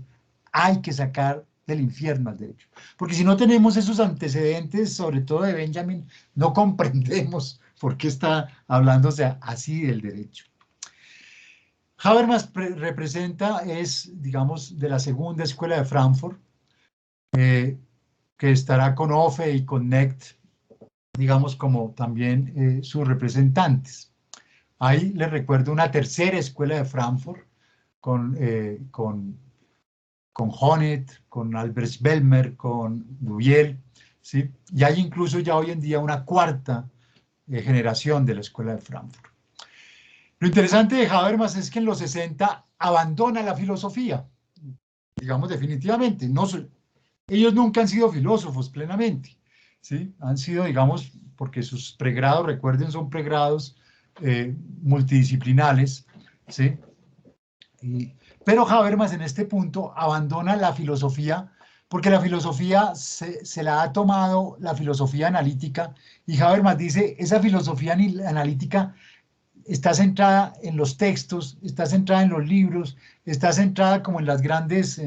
Hay que sacar del infierno al derecho. Porque si no tenemos esos antecedentes, sobre todo de Benjamin, no comprendemos por qué está hablándose así del derecho. Habermas digamos, de la segunda escuela de Frankfurt, que estará con Offe y con Knecht, digamos, como también sus representantes. Ahí les recuerdo una tercera escuela de Frankfurt, con Honneth, con Albert Bellmer, con Dubiel, ¿sí? Y hay incluso ya hoy en día una cuarta generación de la escuela de Frankfurt. Lo interesante de Habermas es que en los 60 abandona la filosofía, digamos definitivamente. Ellos nunca han sido filósofos plenamente, ¿sí? Han sido, digamos, porque sus pregrados, recuerden, son pregrados multidisciplinares, ¿sí? Pero Habermas en este punto abandona la filosofía porque la filosofía se la ha tomado la filosofía analítica y Habermas dice, esa filosofía analítica está centrada en los textos, está centrada en los libros, está centrada como en las grandes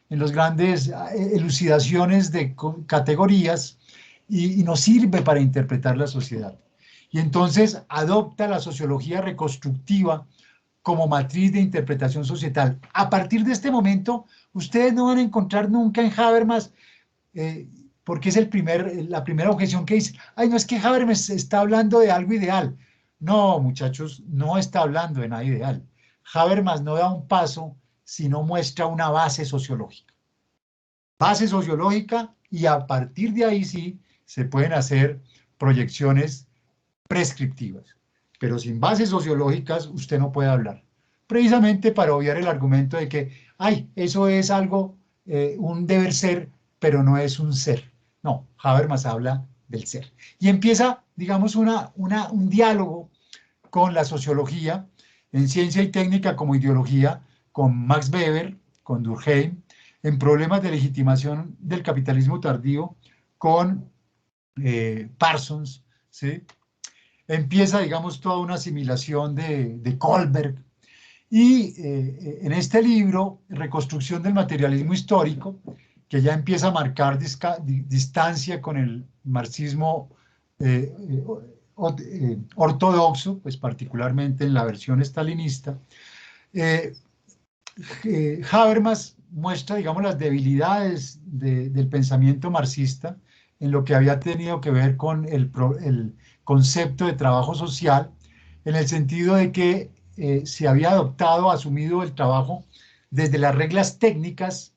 elucidaciones de categorías y no sirve para interpretar la sociedad. Y entonces adopta la sociología reconstructiva como matriz de interpretación societal. A partir de este momento, ustedes no van a encontrar nunca en Habermas, porque es la primera objeción que dice, ay, no es que Habermas está hablando de algo ideal. No, muchachos, no está hablando de nada ideal. Habermas no da un paso si no muestra una base sociológica. Base sociológica y a partir de ahí sí se pueden hacer proyecciones prescriptivas. Pero sin bases sociológicas usted no puede hablar. Precisamente para obviar el argumento de que, ay, eso es algo, un deber ser, pero no es un ser. No, Habermas habla del ser. Y empieza, digamos, un diálogo con la sociología, en ciencia y técnica como ideología, con Max Weber, con Durkheim, en problemas de legitimación del capitalismo tardío, con Parsons, ¿sí? Empieza, digamos, toda una asimilación de Kohlberg. Y en este libro, Reconstrucción del materialismo histórico, que ya empieza a marcar distancia con el marxismo ortodoxo, pues particularmente en la versión stalinista, Habermas muestra, digamos, las debilidades del pensamiento marxista en lo que había tenido que ver con el concepto de trabajo social, en el sentido de que se había asumido el trabajo desde las reglas técnicas,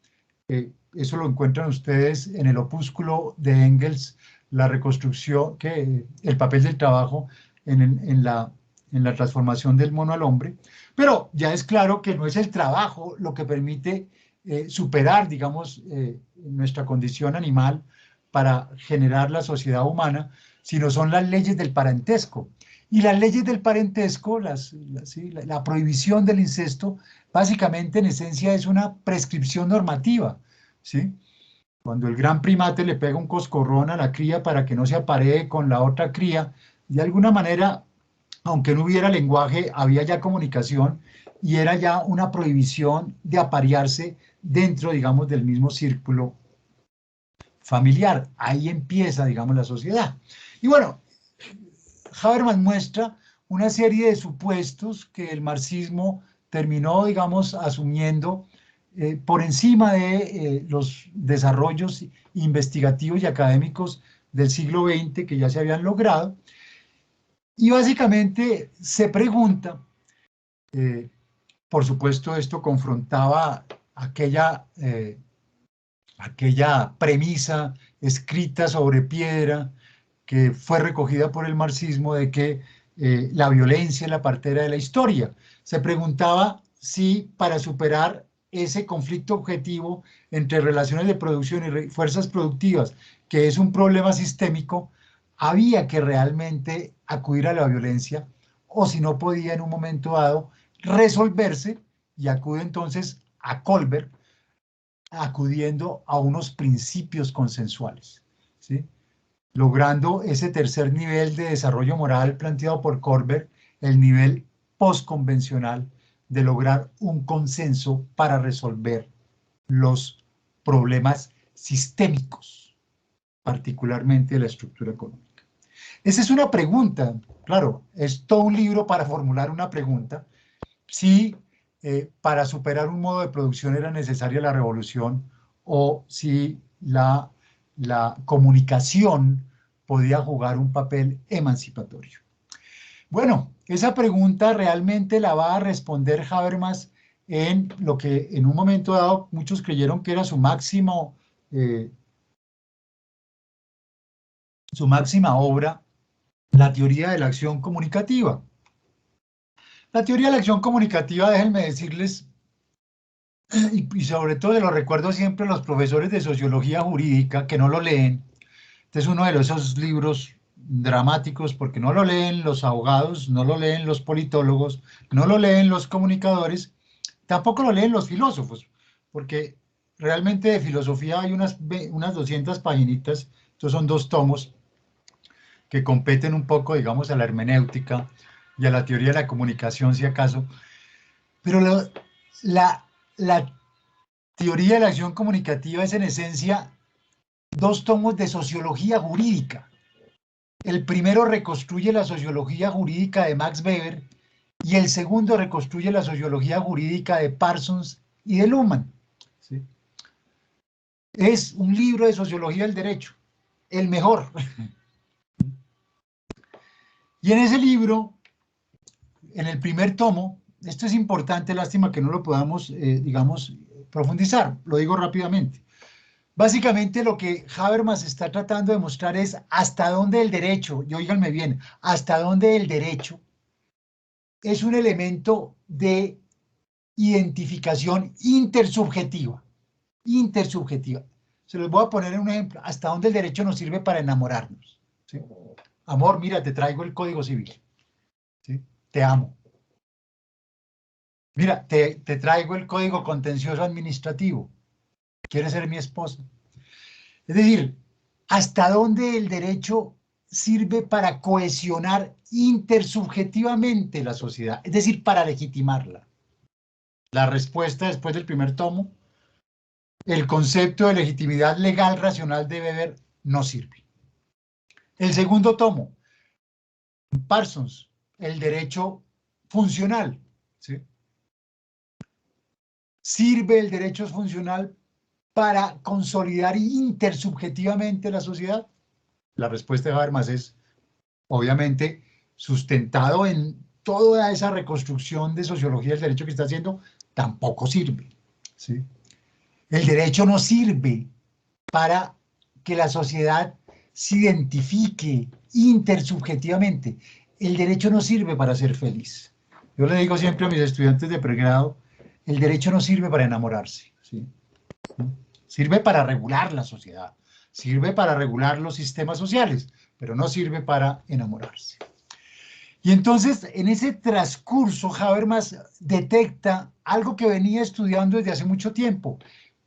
eso lo encuentran ustedes en el opúsculo de Engels, la reconstrucción, el papel del trabajo en la transformación del mono al hombre, pero ya es claro que no es el trabajo lo que permite superar, digamos, nuestra condición animal para generar la sociedad humana, sino son las leyes del parentesco. Y las leyes del parentesco, la prohibición del incesto, básicamente en esencia es una prescripción normativa, ¿sí? Cuando el gran primate le pega un coscorrón a la cría para que no se aparee con la otra cría, de alguna manera, aunque no hubiera lenguaje, había ya comunicación y era ya una prohibición de aparearse dentro, digamos, del mismo círculo familiar. Ahí empieza, digamos, la sociedad. Y bueno, Habermas muestra una serie de supuestos que el marxismo terminó, digamos, asumiendo por encima de los desarrollos investigativos y académicos del siglo XX que ya se habían logrado. Y básicamente se pregunta, por supuesto esto confrontaba aquella premisa escrita sobre piedra que fue recogida por el marxismo de que la violencia es la partera de la historia. Se preguntaba si para superar ese conflicto objetivo entre relaciones de producción y fuerzas productivas, que es un problema sistémico, había que realmente acudir a la violencia o si no podía en un momento dado resolverse, y acude entonces a Kohlberg, acudiendo a unos principios consensuales, ¿sí? Logrando ese tercer nivel de desarrollo moral planteado por Kohlberg, el nivel postconvencional de lograr un consenso para resolver los problemas sistémicos, particularmente de la estructura económica. Esa es una pregunta, claro, es todo un libro para formular una pregunta. Si para superar un modo de producción era necesaria la revolución o si la comunicación podía jugar un papel emancipatorio. Bueno, esa pregunta realmente la va a responder Habermas en lo que en un momento dado muchos creyeron que era su máxima obra, la teoría de la acción comunicativa. La teoría de la acción comunicativa, déjenme decirles, y sobre todo lo recuerdo siempre los profesores de sociología jurídica que no lo leen. Este es uno de esos libros dramáticos porque no lo leen los abogados, no lo leen los politólogos, no lo leen los comunicadores, tampoco lo leen los filósofos, porque realmente de filosofía hay unas 200 paginitas, estos son 2 tomos que competen un poco, digamos, a la hermenéutica y a la teoría de la comunicación, si acaso, pero la teoría de la acción comunicativa es en esencia 2 tomos de sociología jurídica. El primero reconstruye la sociología jurídica de Max Weber y el segundo reconstruye la sociología jurídica de Parsons y de Luhmann. ¿Sí? Es un libro de sociología del derecho, el mejor. Y en ese libro, en el primer tomo, esto es importante, lástima que no lo podamos, digamos, profundizar, lo digo rápidamente. Básicamente lo que Habermas está tratando de mostrar es hasta dónde el derecho, y óiganme bien, hasta dónde el derecho es un elemento de identificación intersubjetiva. Intersubjetiva. Se los voy a poner en un ejemplo. Hasta dónde el derecho nos sirve para enamorarnos. ¿Sí? Amor, mira, te traigo el Código Civil. ¿Sí? Te amo. Mira, te traigo el Código Contencioso Administrativo. ¿Quieres ser mi esposa? Es decir, hasta dónde el derecho sirve para cohesionar intersubjetivamente la sociedad, es decir, para legitimarla. La respuesta después del primer tomo, el concepto de legitimidad legal racional de Weber no sirve. El segundo tomo, Parsons, el derecho funcional. ¿Sí? ¿Sirve el derecho funcional para consolidar intersubjetivamente la sociedad? La respuesta de Habermas es, obviamente, sustentado en toda esa reconstrucción de sociología del derecho que está haciendo, tampoco sirve. ¿Sí? El derecho no sirve para que la sociedad se identifique intersubjetivamente. El derecho no sirve para ser feliz. Yo le digo siempre a mis estudiantes de pregrado, el derecho no sirve para enamorarse. ¿Sí? Sirve para regular la sociedad, sirve para regular los sistemas sociales, pero no sirve para enamorarse. Y entonces, en ese transcurso, Habermas detecta algo que venía estudiando desde hace mucho tiempo.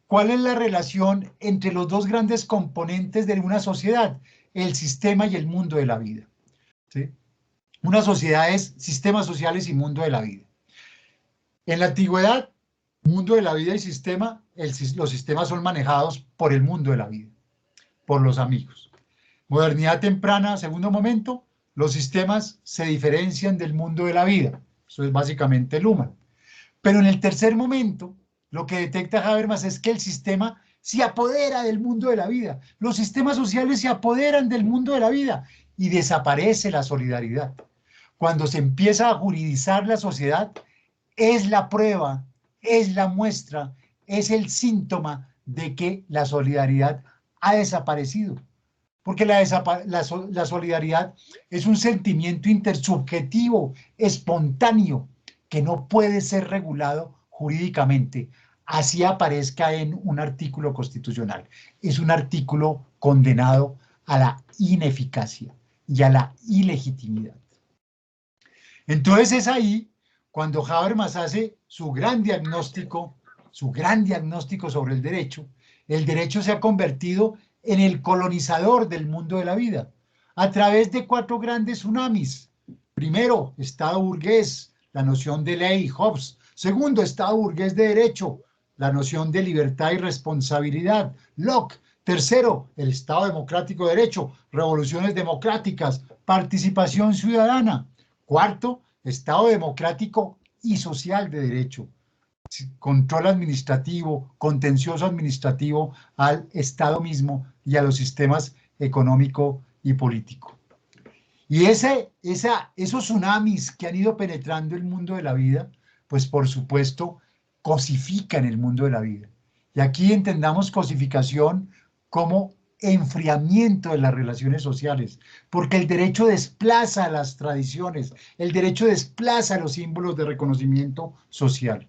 ¿Cuál es la relación entre los 2 grandes componentes de una sociedad? El sistema y el mundo de la vida. ¿Sí? Una sociedad es sistemas sociales y mundo de la vida. En la antigüedad, mundo de la vida y sistema, los sistemas son manejados por el mundo de la vida, por los amigos. Modernidad temprana, segundo momento, los sistemas se diferencian del mundo de la vida. Eso es básicamente Luhmann. Pero en el tercer momento, lo que detecta Habermas es que el sistema se apodera del mundo de la vida. Los sistemas sociales se apoderan del mundo de la vida y desaparece la solidaridad. Cuando se empieza a juridizar la sociedad, es la prueba, es la muestra, es el síntoma de que la solidaridad ha desaparecido. Porque la solidaridad es un sentimiento intersubjetivo, espontáneo, que no puede ser regulado jurídicamente, así aparezca en un artículo constitucional. Es un artículo condenado a la ineficacia y a la ilegitimidad. Entonces es ahí cuando Habermas hace su gran diagnóstico sobre el derecho se ha convertido en el colonizador del mundo de la vida, a través de 4 grandes tsunamis. Primero, Estado burgués, la noción de ley, Hobbes. Segundo, Estado burgués de derecho, la noción de libertad y responsabilidad, Locke. Tercero, el Estado democrático de derecho, revoluciones democráticas, participación ciudadana. Cuarto, Estado democrático y social de derecho, control administrativo, contencioso administrativo al Estado mismo y a los sistemas económico y político. Y esos tsunamis que han ido penetrando el mundo de la vida, pues por supuesto cosifican el mundo de la vida. Y aquí entendamos cosificación como enfriamiento de las relaciones sociales, porque el derecho desplaza las tradiciones, el derecho desplaza los símbolos de reconocimiento social.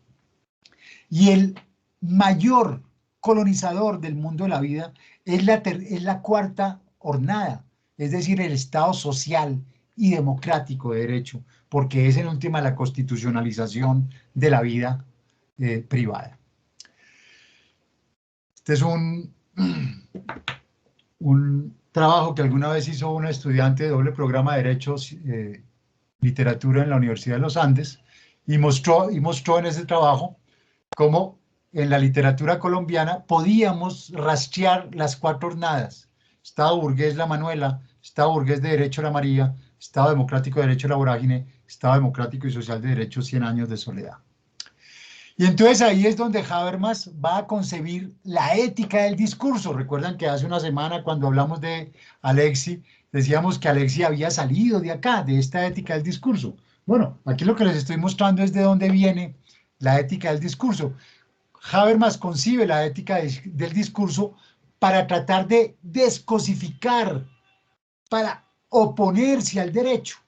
Y el mayor colonizador del mundo de la vida es la cuarta hornada, es decir, el Estado social y democrático de derecho, porque es en última la constitucionalización de la vida privada. Este es un trabajo que alguna vez hizo una estudiante de doble programa de Derechos, Literatura en la Universidad de los Andes, y mostró en ese trabajo cómo en la literatura colombiana podíamos rastrear las 4 hornadas. Estado burgués, la Manuela; Estado burgués de derecho, la María; Estado democrático de derecho, la Vorágine; Estado democrático y social de derecho, 100 años de soledad. Y entonces ahí es donde Habermas va a concebir la ética del discurso. Recuerdan que hace una semana cuando hablamos de Alexis, decíamos que Alexis había salido de acá, de esta ética del discurso. Bueno, aquí lo que les estoy mostrando es de dónde viene la ética del discurso. Habermas concibe la ética del discurso para tratar de descosificar, para oponerse al derecho.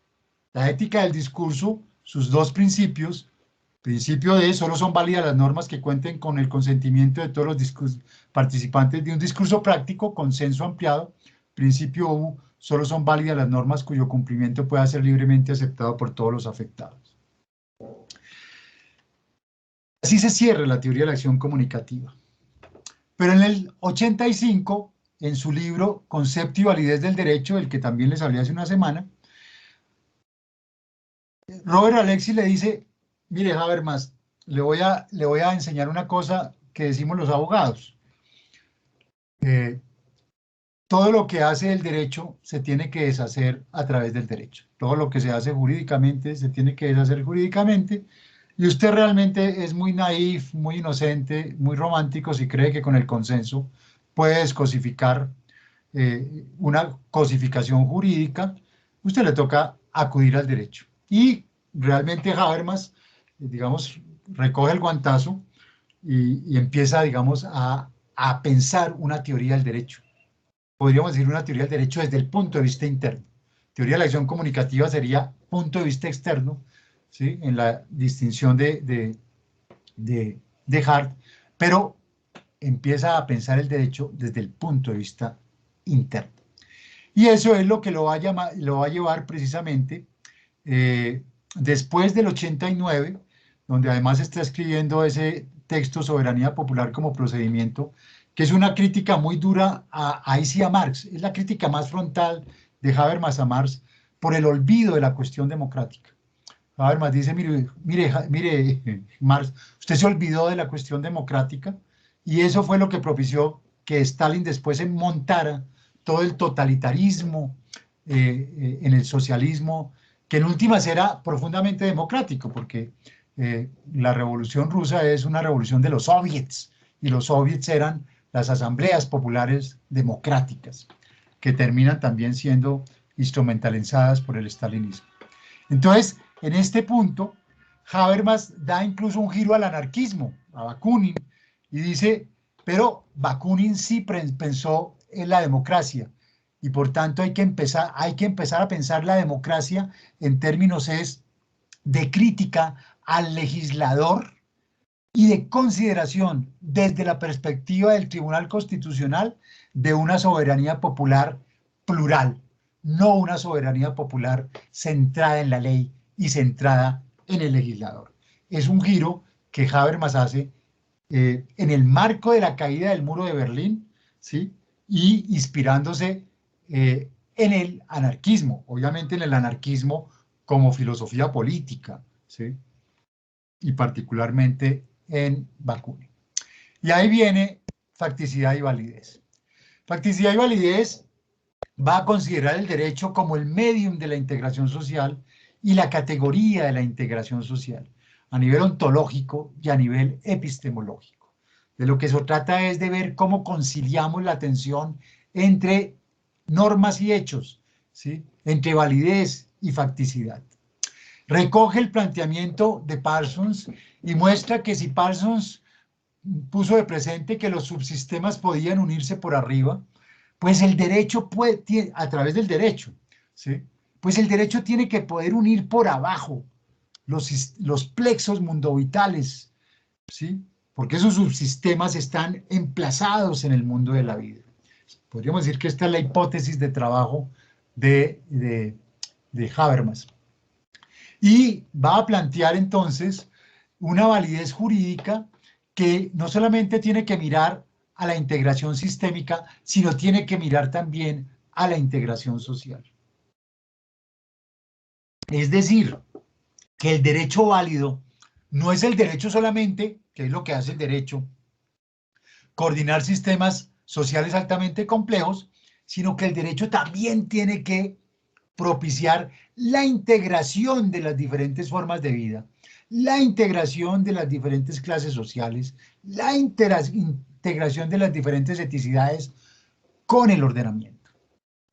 La ética del discurso, sus 2 principios: principio de solo son válidas las normas que cuenten con el consentimiento de todos los participantes de un discurso práctico, consenso ampliado. Principio U, solo son válidas las normas cuyo cumplimiento pueda ser libremente aceptado por todos los afectados. Así se cierra la teoría de la acción comunicativa. Pero en el 85, en su libro Concepto y validez del derecho, del que también les hablé hace una semana, Robert Alexis le dice: mire, Habermas, le voy a enseñar una cosa que decimos los abogados. Todo lo que hace el derecho se tiene que deshacer a través del derecho. Todo lo que se hace jurídicamente se tiene que deshacer jurídicamente. Y usted realmente es muy naif, muy inocente, muy romántico si cree que con el consenso puede descosificar una cosificación jurídica. Usted le toca acudir al derecho. Y realmente Habermas, digamos, recoge el guantazo y empieza, digamos, a pensar una teoría del derecho. Podríamos decir una teoría del derecho desde el punto de vista interno. Teoría de la acción comunicativa sería punto de vista externo, ¿sí?, en la distinción de Hart, pero empieza a pensar el derecho desde el punto de vista interno. Y eso es lo que lo va a llevar precisamente después del 89, donde además está escribiendo ese texto Soberanía Popular como Procedimiento, que es una crítica muy dura ahí sí a Marx. Es la crítica más frontal de Habermas a Marx por el olvido de la cuestión democrática. Habermas dice: mire, Marx, usted se olvidó de la cuestión democrática, y eso fue lo que propició que Stalin después se montara todo el totalitarismo en el socialismo, que en últimas era profundamente democrático, porque la Revolución Rusa es una revolución de los soviets, y los soviets eran las asambleas populares democráticas, que terminan también siendo instrumentalizadas por el stalinismo. Entonces, en este punto, Habermas da incluso un giro al anarquismo, a Bakunin, y dice, pero Bakunin sí pensó en la democracia, y por tanto hay que empezar a pensar la democracia en términos de crítica al legislador y de consideración desde la perspectiva del Tribunal Constitucional de una soberanía popular plural, no una soberanía popular centrada en la ley y centrada en el legislador. Es un giro que Habermas hace en el marco de la caída del muro de Berlín, ¿sí? Y inspirándose en el anarquismo, obviamente en el anarquismo como filosofía política, ¿sí? Y particularmente en Bakunin. Y ahí viene facticidad y validez. Facticidad y validez va a considerar el derecho como el medium de la integración social y la categoría de la integración social, a nivel ontológico y a nivel epistemológico. De lo que se trata es de ver cómo conciliamos la tensión entre normas y hechos, ¿sí? Entre validez y facticidad. Recoge el planteamiento de Parsons y muestra que si Parsons puso de presente que los subsistemas podían unirse por arriba, pues el derecho puede, a través del derecho, ¿sí? Pues el derecho tiene que poder unir por abajo los plexos mundovitales, ¿sí? Porque esos subsistemas están emplazados en el mundo de la vida. Podríamos decir que esta es la hipótesis de trabajo de Habermas. Y va a plantear entonces una validez jurídica que no solamente tiene que mirar a la integración sistémica, sino tiene que mirar también a la integración social. Es decir, que el derecho válido no es el derecho solamente, que es lo que hace el derecho, coordinar sistemas sociales altamente complejos, sino que el derecho también tiene que propiciar la integración de las diferentes formas de vida, la integración de las diferentes clases sociales, la integración de las diferentes etnicidades con el ordenamiento.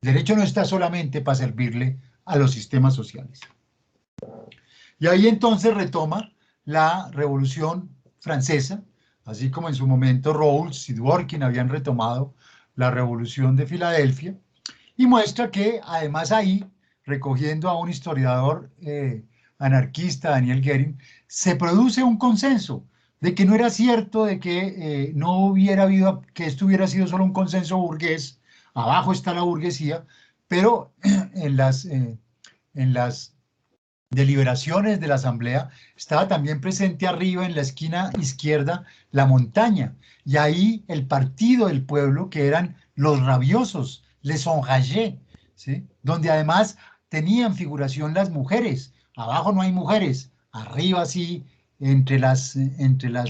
El derecho no está solamente para servirle a los sistemas sociales. Y ahí entonces retoma la Revolución Francesa, así como en su momento Rawls y Dworkin habían retomado la Revolución de Filadelfia, y muestra que además ahí, recogiendo a un historiador anarquista, Daniel Goering, se produce un consenso de que no era cierto de que no hubiera habido, que esto hubiera sido solo un consenso burgués, abajo está la burguesía, pero en las deliberaciones de la Asamblea estaba también presente arriba en la esquina izquierda la montaña, y ahí el partido del pueblo, que eran los rabiosos, les enragés, ¿sí? Donde además tenían figuración las mujeres. Abajo no hay mujeres, arriba sí, entre las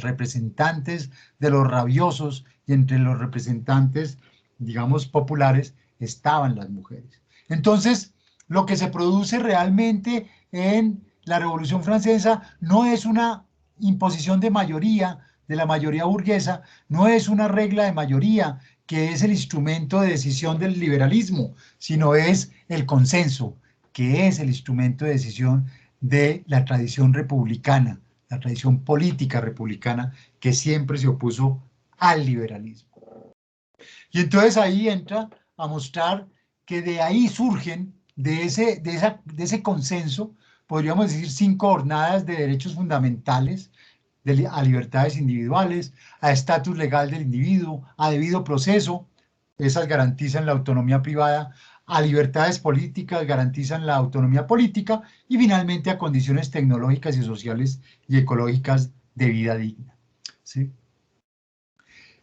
representantes de los rabiosos y entre los representantes, digamos, populares, estaban las mujeres. Entonces, lo que se produce realmente en la Revolución Francesa no es una imposición de mayoría, de la mayoría burguesa, no es una regla de mayoría, que es el instrumento de decisión del liberalismo, sino es el consenso, que es el instrumento de decisión de la tradición republicana, la tradición política republicana, que siempre se opuso al liberalismo. Y entonces ahí entra a mostrar que de ahí surgen, de ese consenso, podríamos decir 5 jornadas de derechos fundamentales, a libertades individuales, a estatus legal del individuo, a debido proceso, esas garantizan la autonomía privada, a libertades políticas, garantizan la autonomía política, y finalmente a condiciones tecnológicas y sociales y ecológicas de vida digna, ¿sí?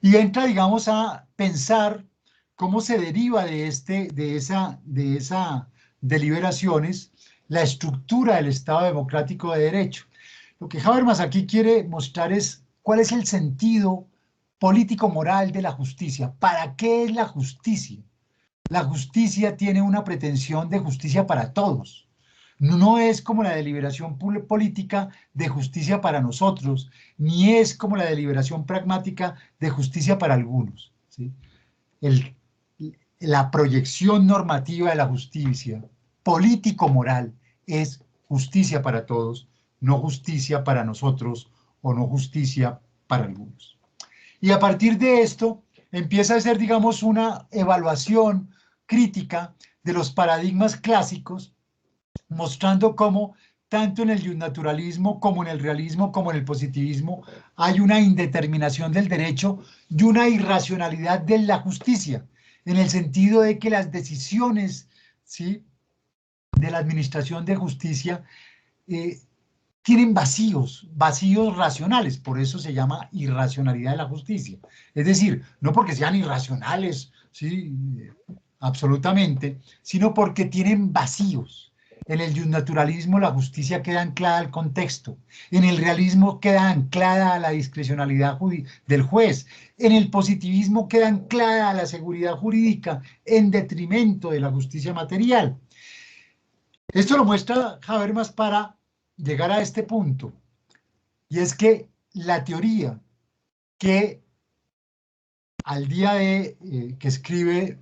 Y entra, digamos, a pensar cómo se deriva de esas deliberaciones la estructura del Estado democrático de derecho. Lo que Habermas aquí quiere mostrar es cuál es el sentido político-moral de la justicia. ¿Para qué es la justicia? La justicia tiene una pretensión de justicia para todos. No es como la deliberación política de justicia para nosotros, ni es como la deliberación pragmática de justicia para algunos, ¿sí? La proyección normativa de la justicia político-moral es justicia para todos, no justicia para nosotros o no justicia para algunos. Y a partir de esto empieza a ser, digamos, una evaluación crítica de los paradigmas clásicos, mostrando cómo tanto en el justnaturalismo como en el realismo como en el positivismo hay una indeterminación del derecho y una irracionalidad de la justicia, en el sentido de que las decisiones, ¿sí?, de la administración de justicia tienen vacíos racionales, por eso se llama irracionalidad de la justicia. Es decir, no porque sean irracionales, ¿sí?, absolutamente, sino porque tienen vacíos. En el justnaturalismo la justicia queda anclada al contexto, en el realismo queda anclada a la discrecionalidad del juez, en el positivismo queda anclada a la seguridad jurídica en detrimento de la justicia material. Esto lo muestra Habermas para llegar a este punto, y es que la teoría que al día de que escribe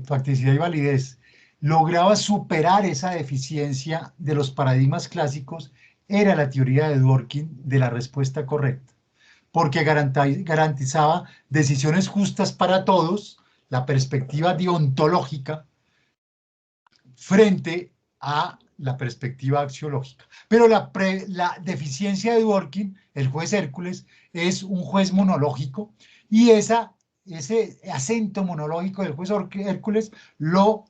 Facticidad y Validez lograba superar esa deficiencia de los paradigmas clásicos era la teoría de Dworkin de la respuesta correcta, porque garantizaba decisiones justas para todos, la perspectiva deontológica frente a la perspectiva axiológica. Pero la deficiencia de Dworkin, el juez Hércules, es un juez monológico, y ese acento monológico del juez Hércules lo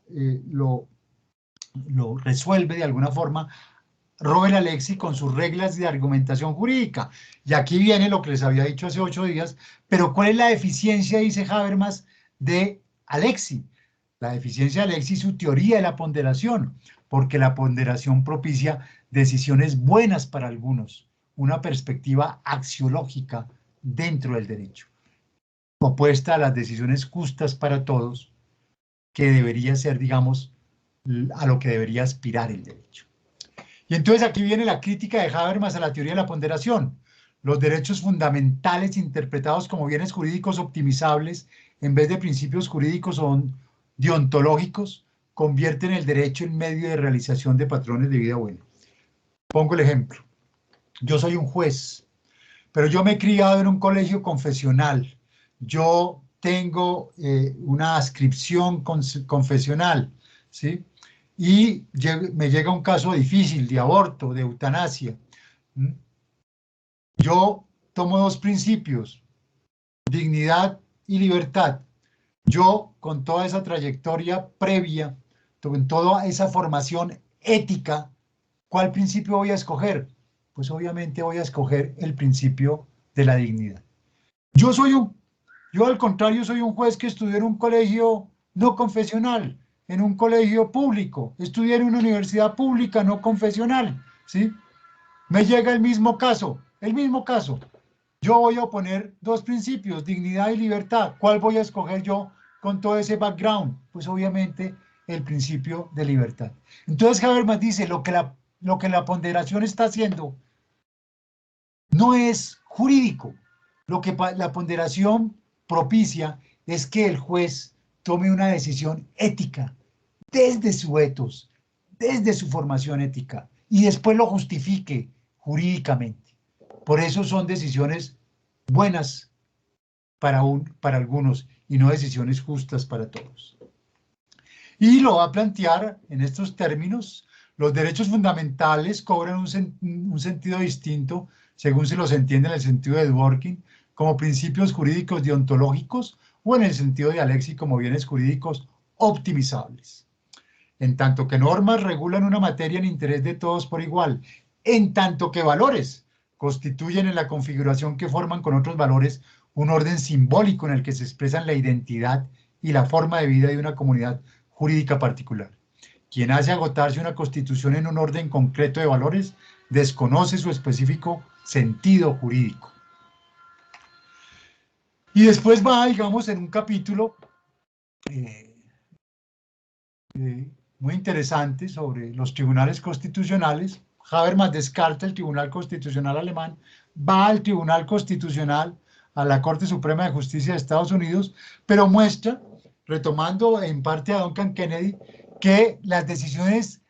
resuelve de alguna forma Robert Alexy con sus reglas de argumentación jurídica. Y aquí viene lo que les había dicho hace 8 días, pero ¿cuál es la deficiencia, dice Habermas, de Alexy? La deficiencia de Alexy es su teoría de la ponderación, porque la ponderación propicia decisiones buenas para algunos, una perspectiva axiológica dentro del derecho, opuesta a las decisiones justas para todos, que debería ser, digamos, a lo que debería aspirar el derecho. Y entonces aquí viene la crítica de Habermas a la teoría de la ponderación. Los derechos fundamentales interpretados como bienes jurídicos optimizables en vez de principios jurídicos son deontológicos, convierten el derecho en medio de realización de patrones de vida buena. Pongo el ejemplo. Yo soy un juez, pero yo me he criado en un colegio confesional. Yo tengo una adscripción confesional, ¿sí? Y me llega un caso difícil de aborto, de eutanasia. Yo tomo 2 principios, dignidad y libertad. Yo, con toda esa trayectoria previa, con toda esa formación ética, ¿cuál principio voy a escoger? Pues obviamente voy a escoger el principio de la dignidad. Yo al contrario soy un juez que estudió en un colegio no confesional, en un colegio público, estudié en una universidad pública no confesional, ¿sí? Me llega el mismo caso. Yo voy a oponer 2 principios, dignidad y libertad. ¿Cuál voy a escoger yo con todo ese background? Pues obviamente el principio de libertad. Entonces Habermas dice, lo que la ponderación está haciendo no es jurídico. Lo que la ponderación propicia es que el juez tome una decisión ética desde su ethos, desde su formación ética, y después lo justifique jurídicamente. Por eso son decisiones buenas para algunos y no decisiones justas para todos. Y lo va a plantear en estos términos. Los derechos fundamentales cobran un sentido distinto según se los entiende en el sentido de Dworkin, como principios jurídicos deontológicos, o en el sentido de Alexy como bienes jurídicos optimizables. En tanto que normas regulan una materia en interés de todos por igual, en tanto que valores constituyen en la configuración que forman con otros valores un orden simbólico en el que se expresan la identidad y la forma de vida de una comunidad jurídica particular. Quien hace agotarse una constitución en un orden concreto de valores desconoce su específico sentido jurídico. Y después va, digamos, en un capítulo muy interesante sobre los tribunales constitucionales. Habermas descarta el Tribunal Constitucional alemán, va al Tribunal Constitucional, a la Corte Suprema de Justicia de Estados Unidos, pero muestra, retomando en parte a Duncan Kennedy, que las decisiones,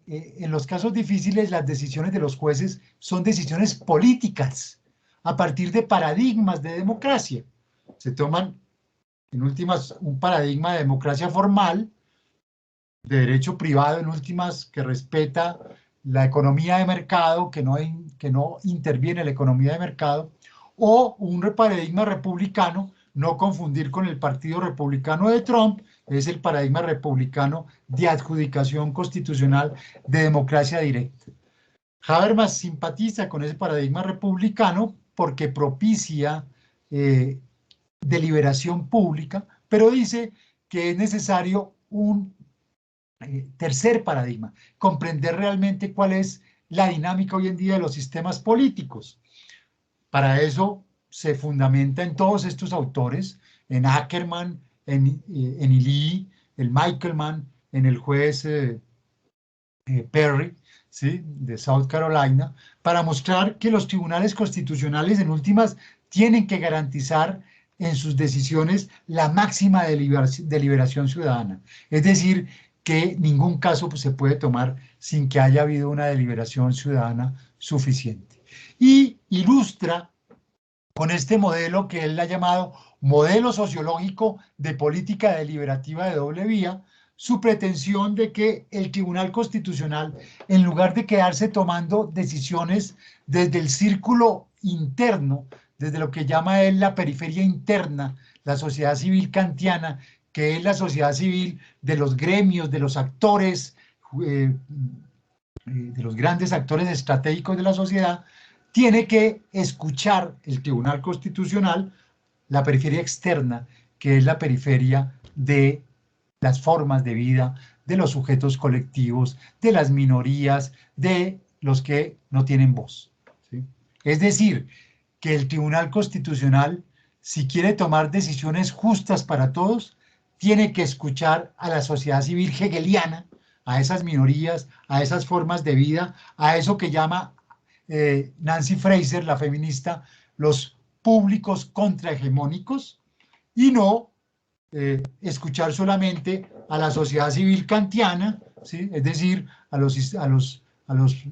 en los casos difíciles, las decisiones de los jueces son decisiones políticas, a partir de paradigmas de democracia. Se toman, en últimas, un paradigma de democracia formal, de derecho privado, en últimas, que respeta la economía de mercado, que no interviene en la economía de mercado, o un paradigma republicano, no confundir con el Partido Republicano de Trump, es el paradigma republicano de adjudicación constitucional de democracia directa. Habermas simpatiza con ese paradigma republicano porque propicia deliberación pública, pero dice que es necesario un tercer paradigma, comprender realmente cuál es la dinámica hoy en día de los sistemas políticos. Para eso se fundamenta en todos estos autores, en Ackerman, en Ely, el Michaelman, en el juez Perry, ¿sí?, de South Carolina, para mostrar que los tribunales constitucionales en últimas tienen que garantizar en sus decisiones la máxima deliberación ciudadana. Es decir, que ningún caso se puede tomar sin que haya habido una deliberación ciudadana suficiente. Y ilustra con este modelo que él ha llamado modelo sociológico de política deliberativa de doble vía, su pretensión de que el Tribunal Constitucional, en lugar de quedarse tomando decisiones desde el círculo interno, desde lo que llama él la periferia interna, la sociedad civil kantiana, que es la sociedad civil de los gremios, de los actores, de los grandes actores estratégicos de la sociedad, tiene que escuchar el Tribunal Constitucional, la periferia externa, que es la periferia de las formas de vida, de los sujetos colectivos, de las minorías, de los que no tienen voz, ¿sí? Es decir, que el Tribunal Constitucional, si quiere tomar decisiones justas para todos, tiene que escuchar a la sociedad civil hegeliana, a esas minorías, a esas formas de vida, a eso que llama Nancy Fraser, la feminista, los públicos contrahegemónicos, y no escuchar solamente a la sociedad civil kantiana, ¿sí?, es decir, a los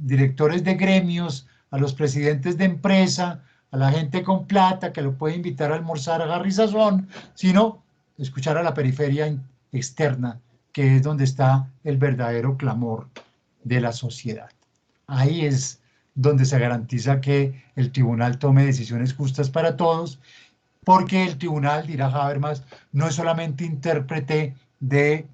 directores de gremios, a los presidentes de empresa, a la gente con plata que lo puede invitar a almorzar a Harry Sazón, sino escuchar a la periferia externa, que es donde está el verdadero clamor de la sociedad. Ahí es donde se garantiza que el tribunal tome decisiones justas para todos, porque el tribunal, dirá Habermas, no es solamente intérprete de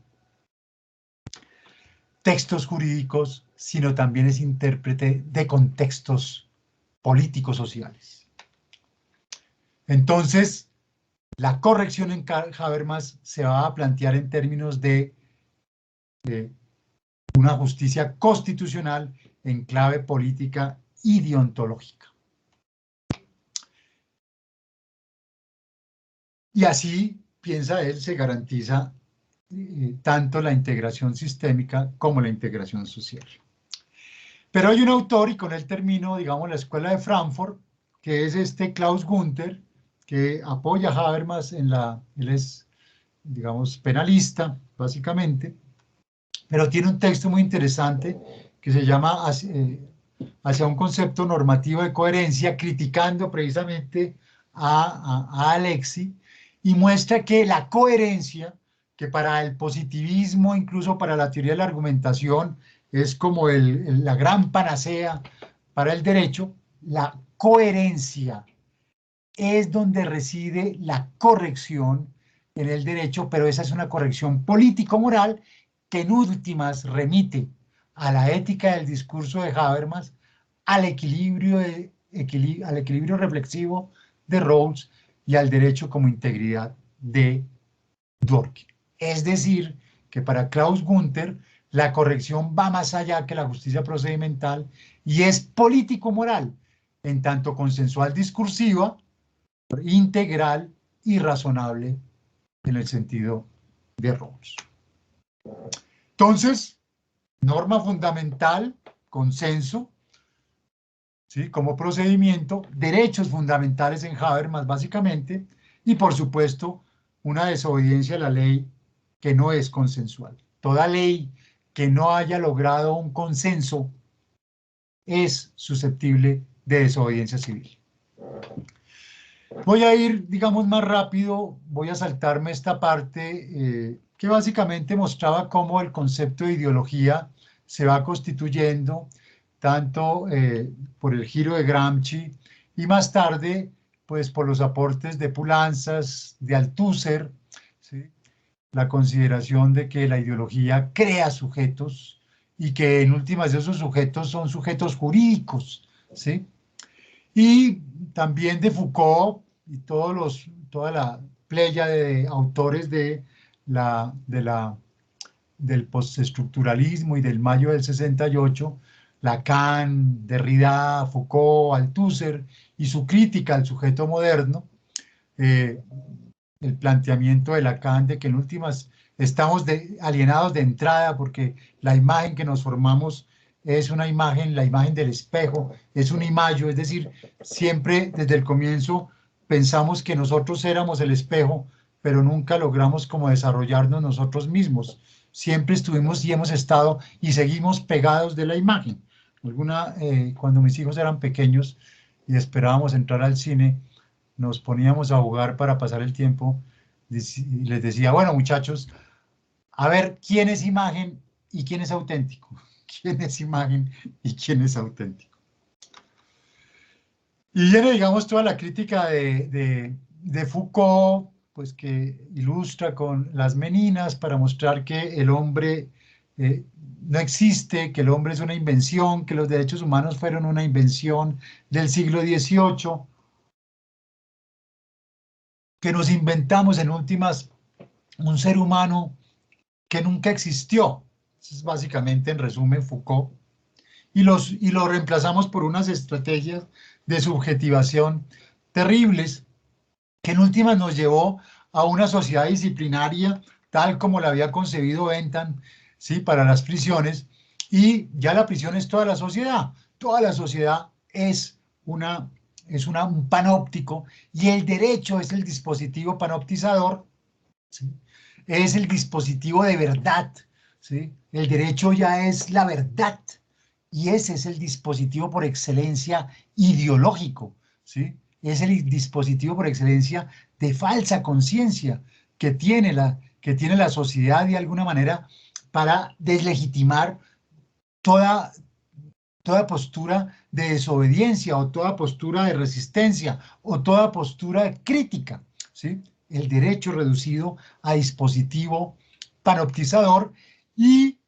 textos jurídicos, sino también es intérprete de contextos políticos sociales. Entonces, la corrección en Habermas se va a plantear en términos de una justicia constitucional en clave política y deontológica. Y así, piensa él, se garantiza tanto la integración sistémica como la integración social. Pero hay un autor, y con él termino, digamos, la Escuela de Frankfurt, que es Klaus Gunther, que apoya a Habermas él es, digamos, penalista, básicamente, pero tiene un texto muy interesante que se llama Hacia un concepto normativo de coherencia, criticando precisamente a Alexis, y muestra que la coherencia, que para el positivismo, incluso para la teoría de la argumentación, es como la gran panacea para el derecho, la coherencia es donde reside la corrección en el derecho, pero esa es una corrección político-moral que en últimas remite a la ética del discurso de Habermas, al equilibrio reflexivo de Rawls y al derecho como integridad de Dworkin. Es decir, que para Klaus Gunther la corrección va más allá que la justicia procedimental y es político-moral, en tanto consensual discursiva, integral y razonable en el sentido de Rawls. Entonces, norma fundamental, consenso, ¿sí? Como procedimiento, derechos fundamentales en Habermas, básicamente, y por supuesto, una desobediencia a la ley que no es consensual. Toda ley que no haya logrado un consenso es susceptible de desobediencia civil. Voy a ir, digamos, más rápido, voy a saltarme esta parte que básicamente mostraba cómo el concepto de ideología se va constituyendo, tanto por el giro de Gramsci y más tarde, pues por los aportes de Poulantzas, de Althusser, ¿sí? La consideración de que la ideología crea sujetos y que en últimas esos sujetos son sujetos jurídicos, ¿sí? Y también de Foucault y toda la playa de autores del postestructuralismo y del mayo del 68, Lacan, Derrida, Foucault, Althusser y su crítica al sujeto moderno, el planteamiento de Lacan de que en últimas estamos alienados de entrada porque la imagen que nos formamos es una imagen, la imagen del espejo, es un imago, es decir, siempre desde el comienzo pensamos que nosotros éramos el espejo, pero nunca logramos como desarrollarnos nosotros mismos. Siempre estuvimos y hemos estado y seguimos pegados de la imagen. Cuando mis hijos eran pequeños y esperábamos entrar al cine, nos poníamos a jugar para pasar el tiempo y les decía, bueno, muchachos, a ver quién es imagen y quién es auténtico. ¿Quién es imagen y quién es auténtico? Y viene, digamos, toda la crítica de Foucault, pues que ilustra con las meninas para mostrar que el hombre no existe, que el hombre es una invención, que los derechos humanos fueron una invención del siglo XVIII, que nos inventamos en últimas un ser humano que nunca existió. Eso es básicamente, en resumen, Foucault. Y lo reemplazamos por unas estrategias de subjetivación terribles, que en últimas nos llevó a una sociedad disciplinaria, tal como la había concebido Bentham, ¿sí? Para las prisiones, y ya la prisión es toda la sociedad es un panóptico, y el derecho es el dispositivo panoptizador, ¿sí? Es el dispositivo de verdad, ¿sí? El derecho ya es la verdad, y ese es el dispositivo por excelencia ideológico, ¿sí? Es el dispositivo por excelencia de falsa conciencia que tiene la sociedad de alguna manera para deslegitimar toda postura de desobediencia o toda postura de resistencia o toda postura crítica, ¿sí? El derecho reducido a dispositivo panoptizador, y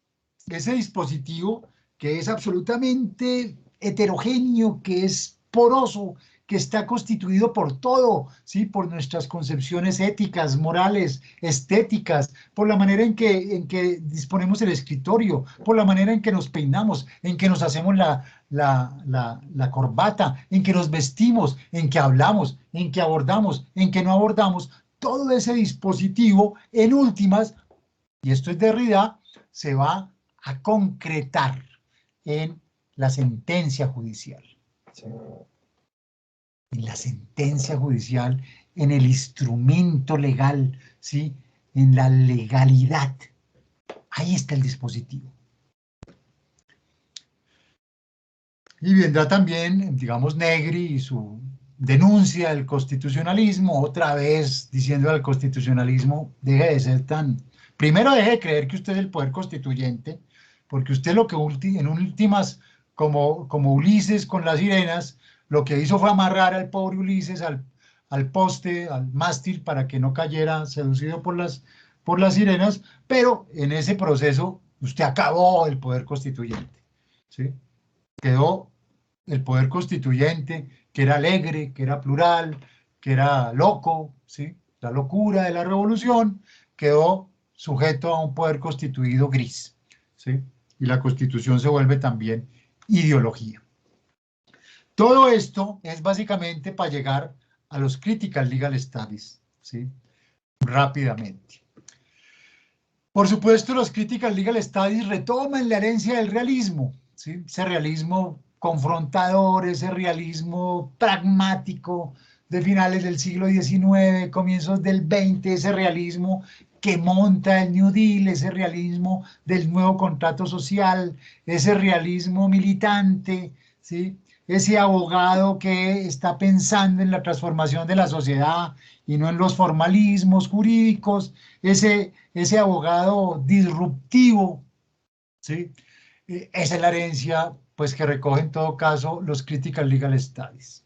ese dispositivo que es absolutamente heterogéneo, que es poroso, que está constituido por todo, ¿sí? Por nuestras concepciones éticas, morales, estéticas, por la manera en que disponemos el escritorio, por la manera en que nos peinamos, en que nos hacemos la corbata, en que nos vestimos, en que hablamos, en que abordamos, en que no abordamos. Todo ese dispositivo, en últimas, y esto es Derrida, se va a concretar en la sentencia judicial. ¿Sí? En la sentencia judicial, en el instrumento legal, ¿sí? En la legalidad. Ahí está el dispositivo. Y vendrá también, digamos, Negri y su denuncia del constitucionalismo, otra vez diciendo al constitucionalismo, deje de ser tan... Primero deje de creer que usted es el poder constituyente, porque usted lo que en últimas, como Ulises con las sirenas, lo que hizo fue amarrar al pobre Ulises al poste, al mástil, para que no cayera seducido por las sirenas, pero en ese proceso usted acabó el poder constituyente, ¿sí? Quedó el poder constituyente, que era alegre, que era plural, que era loco, ¿sí? La locura de la revolución, quedó sujeto a un poder constituido gris, ¿sí? Y la Constitución se vuelve también ideología. Todo esto es básicamente para llegar a los Critical Legal Studies, ¿sí? Rápidamente. Por supuesto, los Critical Legal Studies retoman la herencia del realismo, ¿sí? Ese realismo confrontador, ese realismo pragmático de finales del siglo XIX, comienzos del XX, ese realismo que monta el New Deal, ese realismo del nuevo contrato social, ese realismo militante, ¿sí? Ese abogado que está pensando en la transformación de la sociedad y no en los formalismos jurídicos, ese abogado disruptivo, ¿sí? Esa es la herencia pues, que recoge en todo caso los Critical Legal Studies.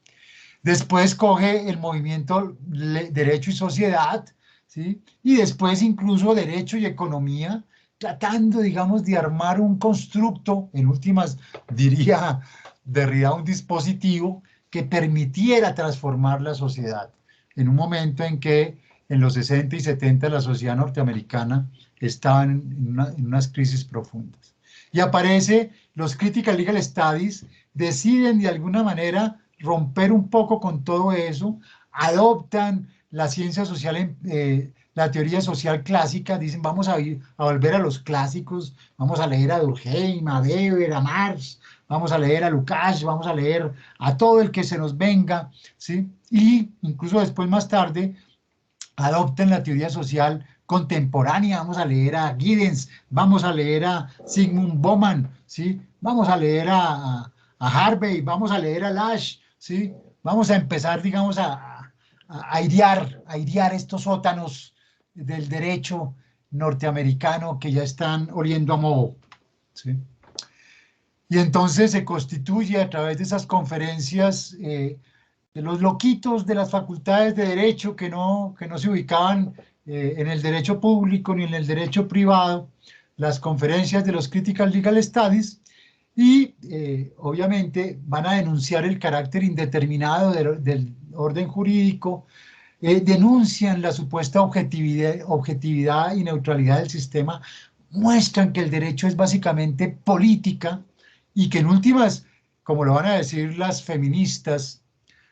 Después coge el movimiento Derecho y Sociedad, ¿sí? Y después incluso Derecho y Economía, tratando, digamos, de armar un constructo, en últimas diría Derrida, un dispositivo que permitiera transformar la sociedad en un momento en que en los 60 y 70 la sociedad norteamericana estaba en unas crisis profundas. Y aparece los Critical Legal Studies, deciden de alguna manera romper un poco con todo eso, adoptan la ciencia social, la teoría social clásica, dicen vamos a volver a los clásicos, vamos a leer a Durkheim, a Weber, a Marx, vamos a leer a Lukács, vamos a leer a todo el que se nos venga, ¿sí? Y incluso después, más tarde, adopten la teoría social contemporánea, vamos a leer a Giddens, vamos a leer a Zygmunt Bauman, ¿sí? Vamos a leer a Harvey, vamos a leer a Lasch, ¿sí? Vamos a empezar, digamos, a airear estos sótanos del derecho norteamericano que ya están oliendo a moho, ¿sí? Y entonces se constituye a través de esas conferencias de los loquitos de las facultades de Derecho que no se ubicaban en el derecho público ni en el derecho privado, las conferencias de los Critical Legal Studies, y obviamente van a denunciar el carácter indeterminado del orden jurídico, denuncian la supuesta objetividad y neutralidad del sistema, muestran que el derecho es básicamente política y que en últimas, como lo van a decir las feministas,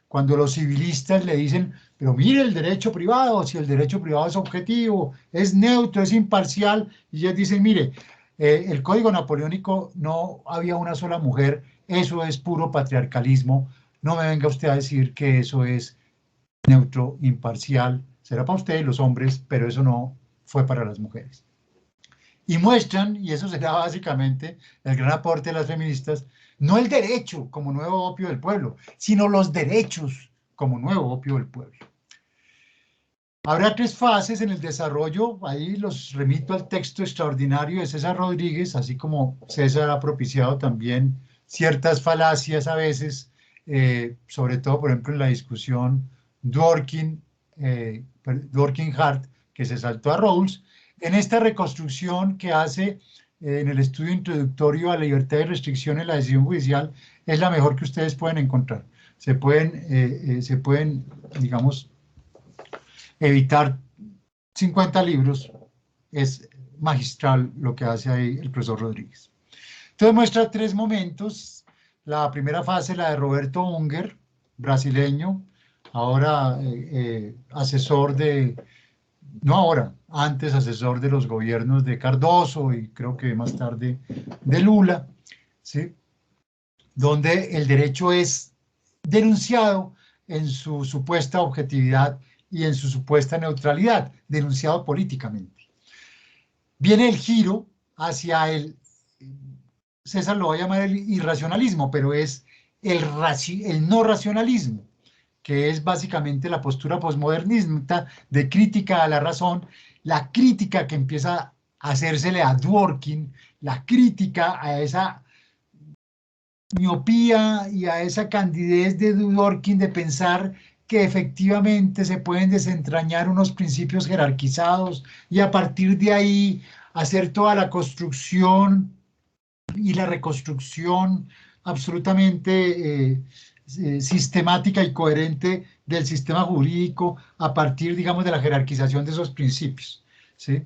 cuando los civilistas le dicen, pero mire el derecho privado, si el derecho privado es objetivo, es neutro, es imparcial, y ellas dicen, mire, el código napoleónico no había una sola mujer, eso es puro patriarcalismo, no me venga usted a decir que eso es neutro, imparcial, será para ustedes los hombres, pero eso no fue para las mujeres. Y muestran, y eso será básicamente el gran aporte de las feministas, no el derecho como nuevo opio del pueblo, sino los derechos como nuevo opio del pueblo. Habrá 3 fases en el desarrollo, ahí los remito al texto extraordinario de César Rodríguez, así como César ha propiciado también ciertas falacias a veces, sobre todo, por ejemplo, en la discusión Dworkin-Hart, que se saltó a Rawls, en esta reconstrucción que hace en el estudio introductorio a la libertad y restricción en la decisión judicial, es la mejor que ustedes pueden encontrar. Se pueden, digamos, evitar 50 libros, es magistral lo que hace ahí el profesor Rodríguez. Entonces muestra 3 momentos. La primera fase, la de Roberto Unger, brasileño, ahora asesor antes asesor de los gobiernos de Cardoso y creo que más tarde de Lula, ¿sí? Donde el derecho es denunciado en su supuesta objetividad y en su supuesta neutralidad, denunciado políticamente. Viene el giro hacia César lo va a llamar el irracionalismo, pero es el no racionalismo, que es básicamente la postura posmodernista de crítica a la razón, la crítica que empieza a hacérsele a Dworkin, la crítica a esa miopía y a esa candidez de Dworkin de pensar que efectivamente se pueden desentrañar unos principios jerarquizados y a partir de ahí hacer toda la construcción y la reconstrucción absolutamente sistemática y coherente del sistema jurídico a partir, digamos, de la jerarquización de esos principios, ¿sí?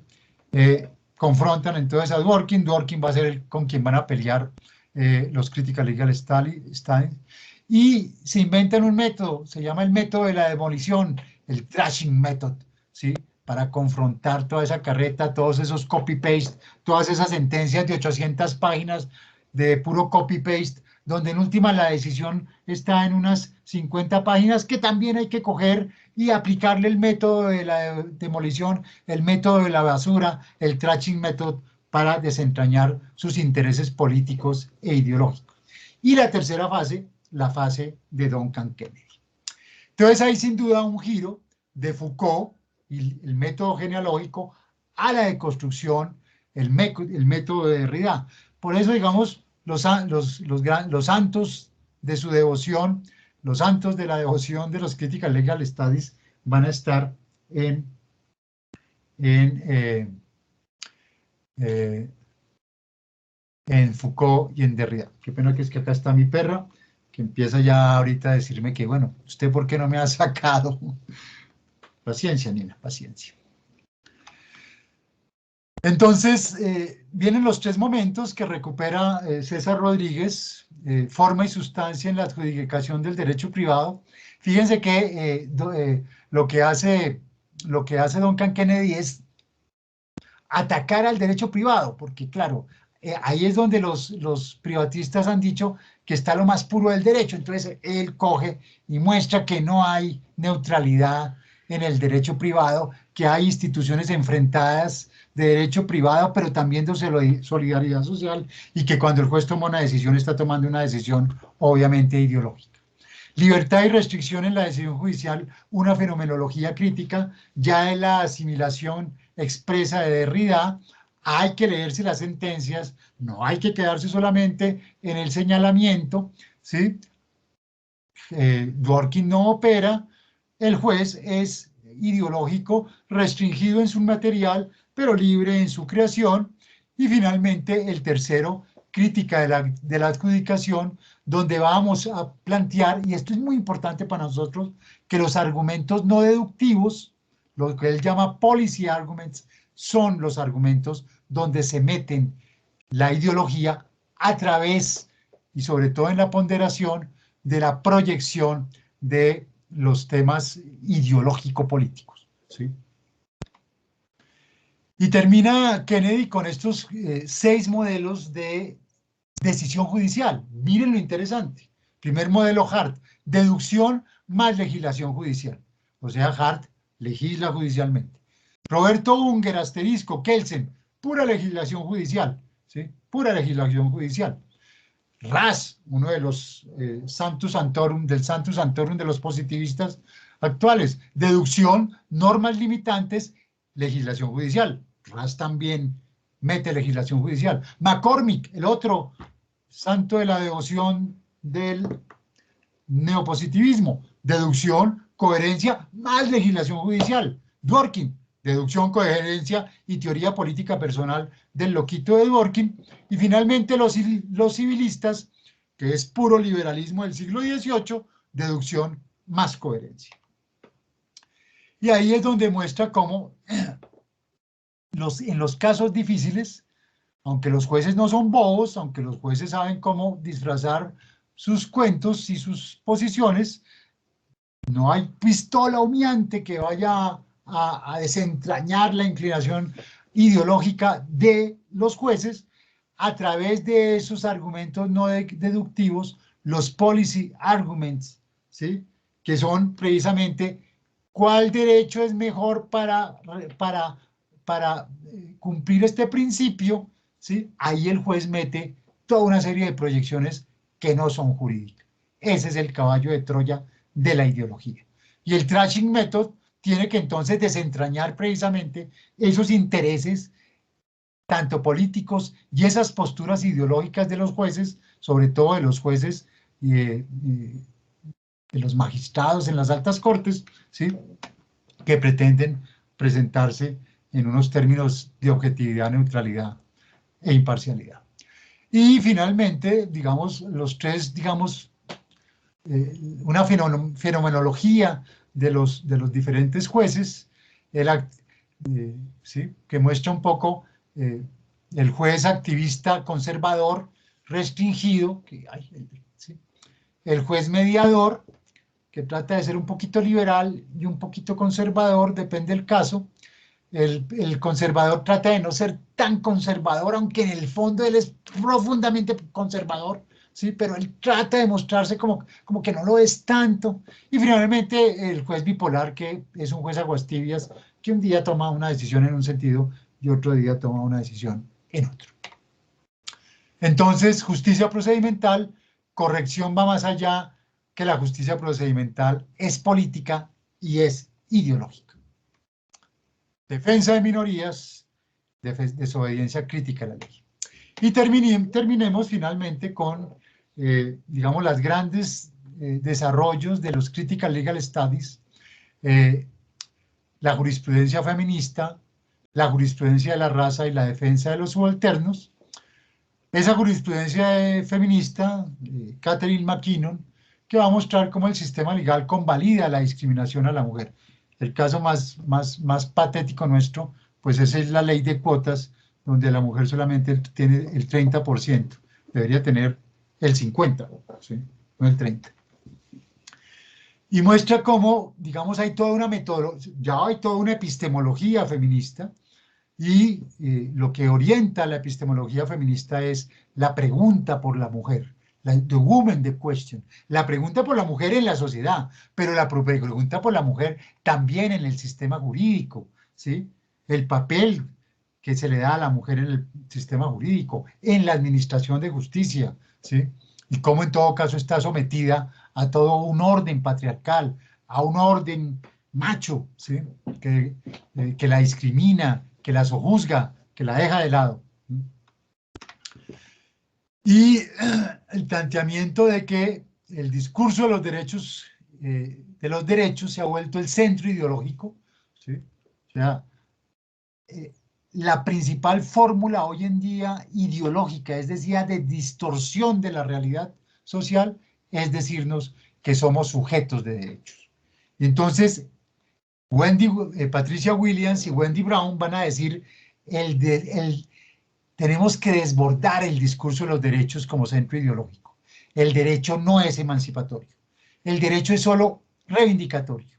Confrontan entonces a Dworkin va a ser con quien van a pelear los Critical Legal Studies, y se inventan un método, se llama el método de la demolición, el trashing method, ¿sí? para confrontar toda esa carreta, todos esos copy-paste, todas esas sentencias de 800 páginas de puro copy-paste, donde en última la decisión está en unas 50 páginas que también hay que coger y aplicarle el método de la demolición, el método de la basura, el trashing method, para desentrañar sus intereses políticos e ideológicos. Y la tercera fase, la fase de Duncan Kennedy. Entonces hay sin duda un giro de Foucault y el método genealógico a la deconstrucción, el método de Derrida. Por eso, digamos, los santos de su devoción, los santos de la devoción de los Critical Legal Studies van a estar en Foucault y en Derrida. Qué pena que es que acá está mi perra, que empieza ya ahorita a decirme que, bueno, ¿usted por qué no me ha sacado? Paciencia, Nina, paciencia. Entonces, vienen los tres momentos que recupera César Rodríguez, forma y sustancia en la adjudicación del derecho privado. Fíjense que lo que hace Duncan Kennedy es atacar al derecho privado, porque claro, ahí es donde los privatistas han dicho que está lo más puro del derecho. Entonces él coge y muestra que no hay neutralidad en el derecho privado, que hay instituciones enfrentadas de derecho privado, pero también de solidaridad social, y que cuando el juez toma una decisión está tomando una decisión obviamente ideológica. Libertad y restricción en la decisión judicial, una fenomenología crítica, ya en la asimilación expresa de Derrida. Hay que leerse las sentencias, no hay que quedarse solamente en el señalamiento, ¿sí? Dworkin no opera, el juez es ideológico, restringido en su material, pero libre en su creación. Y finalmente, el tercero, crítica de la adjudicación, donde vamos a plantear, y esto es muy importante para nosotros, que los argumentos no deductivos, lo que él llama policy arguments, son los argumentos donde se meten la ideología a través, y sobre todo en la ponderación, de la proyección de los temas ideológico-políticos, ¿sí? Y termina Kennedy con estos 6 modelos de decisión judicial. Miren lo interesante. Primer modelo, Hart, deducción más legislación judicial. O sea, Hart legisla judicialmente. Roberto Unger, asterisco, Kelsen, pura legislación judicial, ¿sí? Pura legislación judicial. Ras, uno de los Sanctus Sanctorum de los positivistas actuales. Deducción, normas limitantes, legislación judicial. Ras también mete legislación judicial. McCormick, el otro santo de la devoción del neopositivismo. Deducción, coherencia, más legislación judicial. Dworkin, deducción, coherencia y teoría política personal del loquito de Dworkin. Y finalmente los civilistas, que es puro liberalismo del siglo XVIII, deducción más coherencia. Y ahí es donde muestra cómo en los casos difíciles, aunque los jueces no son bobos, aunque los jueces saben cómo disfrazar sus cuentos y sus posiciones, no hay pistola humeante que vaya a desentrañar la inclinación ideológica de los jueces a través de esos argumentos no deductivos, los policy arguments, ¿sí? Que son precisamente cuál derecho es mejor para cumplir este principio, ¿sí? Ahí el juez mete toda una serie de proyecciones que no son jurídicas. Ese es el caballo de Troya de la ideología. Y el trashing method tiene que entonces desentrañar precisamente esos intereses, tanto políticos y esas posturas ideológicas de los jueces, sobre todo de los jueces y de los magistrados en las altas cortes, ¿sí? Que pretenden presentarse en unos términos de objetividad, neutralidad e imparcialidad. Y finalmente, digamos, los tres, digamos, una fenomenología de los diferentes jueces, ¿sí? Que muestra un poco el juez activista conservador restringido, ¿sí? El juez mediador, que trata de ser un poquito liberal y un poquito conservador, depende del caso, el conservador trata de no ser tan conservador, aunque en el fondo él es profundamente conservador, ¿sí? Pero él trata de mostrarse como que no lo es tanto. Y finalmente el juez bipolar, que es un juez aguastibias, que un día toma una decisión en un sentido y otro día toma una decisión en otro. Entonces, justicia procedimental, corrección va más allá que la justicia procedimental, es política y es ideológica. Defensa de minorías, desobediencia crítica a la ley. Y terminemos finalmente con, digamos, los grandes desarrollos de los Critical Legal Studies, la jurisprudencia feminista, la jurisprudencia de la raza y la defensa de los subalternos. Esa jurisprudencia feminista, Catherine McKinnon, que va a mostrar cómo el sistema legal convalida la discriminación a la mujer. El caso más patético nuestro, pues esa es la ley de cuotas, donde la mujer solamente tiene el 30%, debería tener el 50%, ¿sí? No el 30%. Y muestra cómo, digamos, hay toda una metodología, ya hay toda una epistemología feminista, y lo que orienta la epistemología feminista es la pregunta por la mujer, the woman, the question, la pregunta por la mujer en la sociedad, pero la pregunta por la mujer también en el sistema jurídico, ¿sí? El papel que se le da a la mujer en el sistema jurídico, en la administración de justicia, ¿sí? Y cómo en todo caso está sometida a todo un orden patriarcal, a un orden macho, ¿sí? Que la discrimina, que la sojuzga, que la deja de lado. Y el planteamiento de que el discurso de los derechos se ha vuelto el centro ideológico, ¿sí? O sea, la principal fórmula hoy en día ideológica, es decir, de distorsión de la realidad social, es decirnos que somos sujetos de derechos. Y entonces, Patricia Williams y Wendy Brown van a decir tenemos que desbordar el discurso de los derechos como centro ideológico. El derecho no es emancipatorio. El derecho es solo reivindicatorio.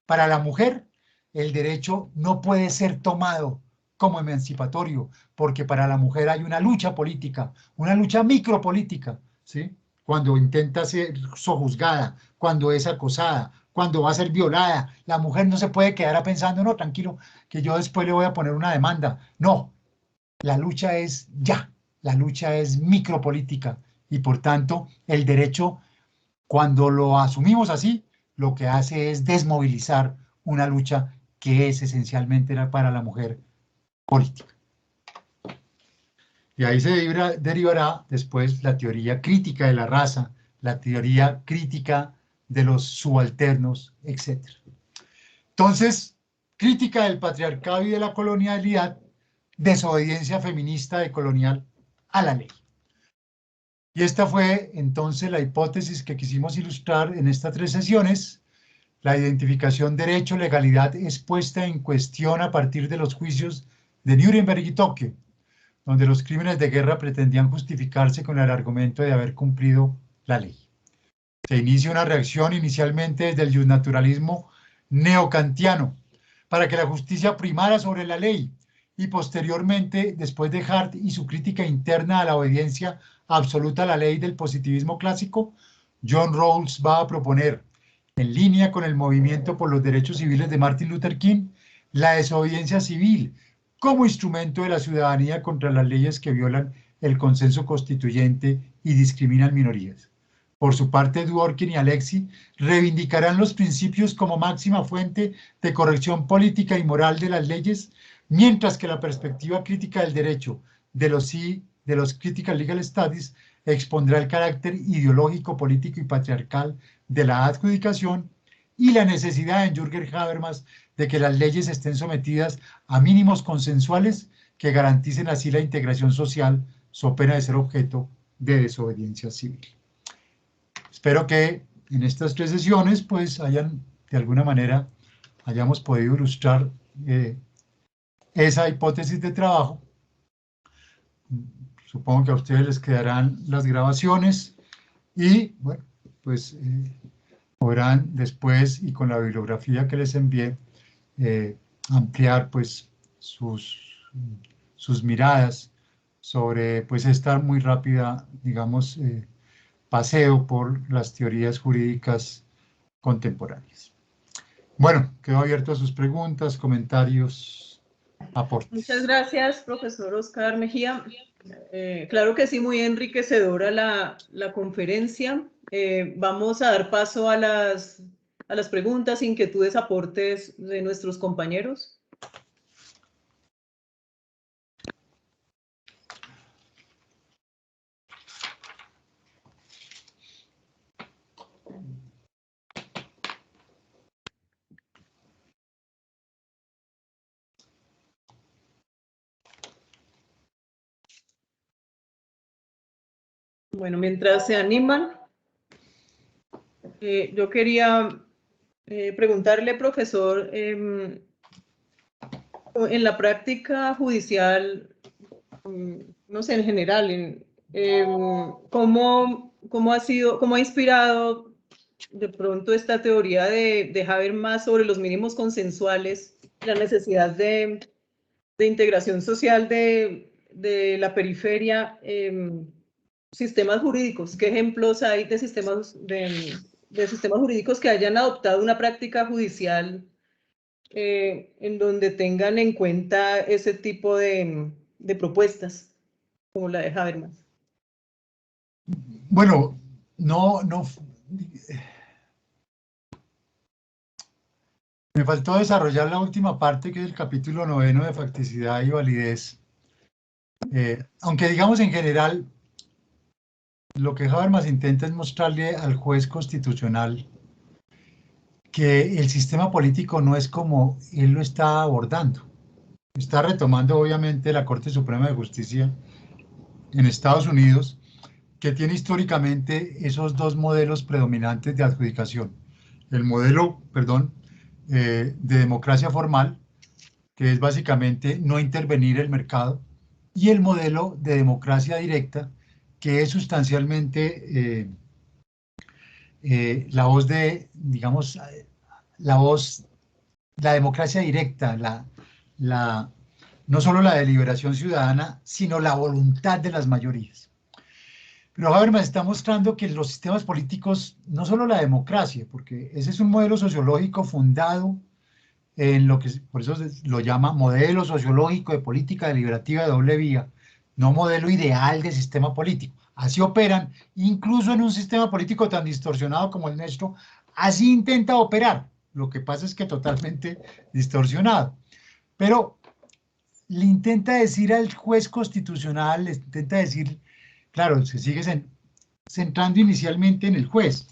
Para la mujer, el derecho no puede ser tomado como emancipatorio, porque para la mujer hay una lucha política, una lucha micropolítica, ¿sí? Cuando intenta ser sojuzgada, cuando es acosada, cuando va a ser violada, la mujer no se puede quedar pensando, no, tranquilo, que yo después le voy a poner una demanda. No, la lucha es ya, la lucha es micropolítica y por tanto el derecho, cuando lo asumimos así, lo que hace es desmovilizar una lucha que es esencialmente para la mujer política. Y ahí se derivará después la teoría crítica de la raza, la teoría crítica de los subalternos, etc. Entonces, crítica del patriarcado y de la colonialidad, desobediencia feminista de colonial a la ley. Y esta fue entonces la hipótesis que quisimos ilustrar en estas 3 sesiones. La identificación derecho-legalidad es puesta en cuestión a partir de los juicios de Nuremberg y Tokio, donde los crímenes de guerra pretendían justificarse con el argumento de haber cumplido la ley. Se inicia una reacción inicialmente desde el justnaturalismo neocantiano para que la justicia primara sobre la ley, y posteriormente, después de Hart y su crítica interna a la obediencia absoluta a la ley del positivismo clásico, John Rawls va a proponer, en línea con el movimiento por los derechos civiles de Martin Luther King, la desobediencia civil como instrumento de la ciudadanía contra las leyes que violan el consenso constituyente y discriminan minorías. Por su parte, Dworkin y Alexis reivindicarán los principios como máxima fuente de corrección política y moral de las leyes, mientras que la perspectiva crítica del derecho de los Critical Legal Studies expondrá el carácter ideológico, político y patriarcal de la adjudicación y la necesidad en Jürgen Habermas de que las leyes estén sometidas a mínimos consensuales que garanticen así la integración social, so pena de ser objeto de desobediencia civil. Espero que en estas 3 sesiones pues de alguna manera hayamos podido ilustrar esa hipótesis de trabajo. Supongo que a ustedes les quedarán las grabaciones y bueno, pues podrán después y con la bibliografía que les envié ampliar pues sus miradas sobre pues esta muy rápida, digamos, paseo por las teorías jurídicas contemporáneas. Bueno, quedo abierto a sus preguntas, comentarios, aportes. Muchas gracias, profesor Oscar Mejía. Claro que sí, muy enriquecedora la conferencia. Vamos a dar paso a las preguntas, inquietudes, aportes de nuestros compañeros. Bueno, mientras se animan, yo quería preguntarle, profesor, en la práctica judicial, no sé, en general, ¿cómo ha inspirado de pronto esta teoría de Habermas sobre los mínimos consensuales, la necesidad de integración social de la periferia, sistemas jurídicos? ¿Qué ejemplos hay de sistemas jurídicos que hayan adoptado una práctica judicial en donde tengan en cuenta ese tipo de propuestas, como la de Habermas? Bueno, me faltó desarrollar la última parte, que es el capítulo 9 de facticidad y validez. Aunque digamos en general, lo que Habermas intenta es mostrarle al juez constitucional que el sistema político no es como él lo está abordando. Está retomando obviamente la Corte Suprema de Justicia en Estados Unidos, que tiene históricamente esos dos modelos predominantes de adjudicación. El modelo, de democracia formal, que es básicamente no intervenir el mercado, y el modelo de democracia directa, que es sustancialmente la voz de, digamos, la democracia directa, no solo la deliberación ciudadana, sino la voluntad de las mayorías. Pero Habermas está mostrando que los sistemas políticos, no solo la democracia, porque ese es un modelo sociológico fundado en lo que por eso lo llama modelo sociológico de política deliberativa de doble vía, no modelo ideal de sistema político. Así operan, incluso en un sistema político tan distorsionado como el nuestro, así intenta operar. Lo que pasa es que totalmente distorsionado. Pero le intenta decir al juez constitucional, le intenta decir, claro, se sigue centrando inicialmente en el juez,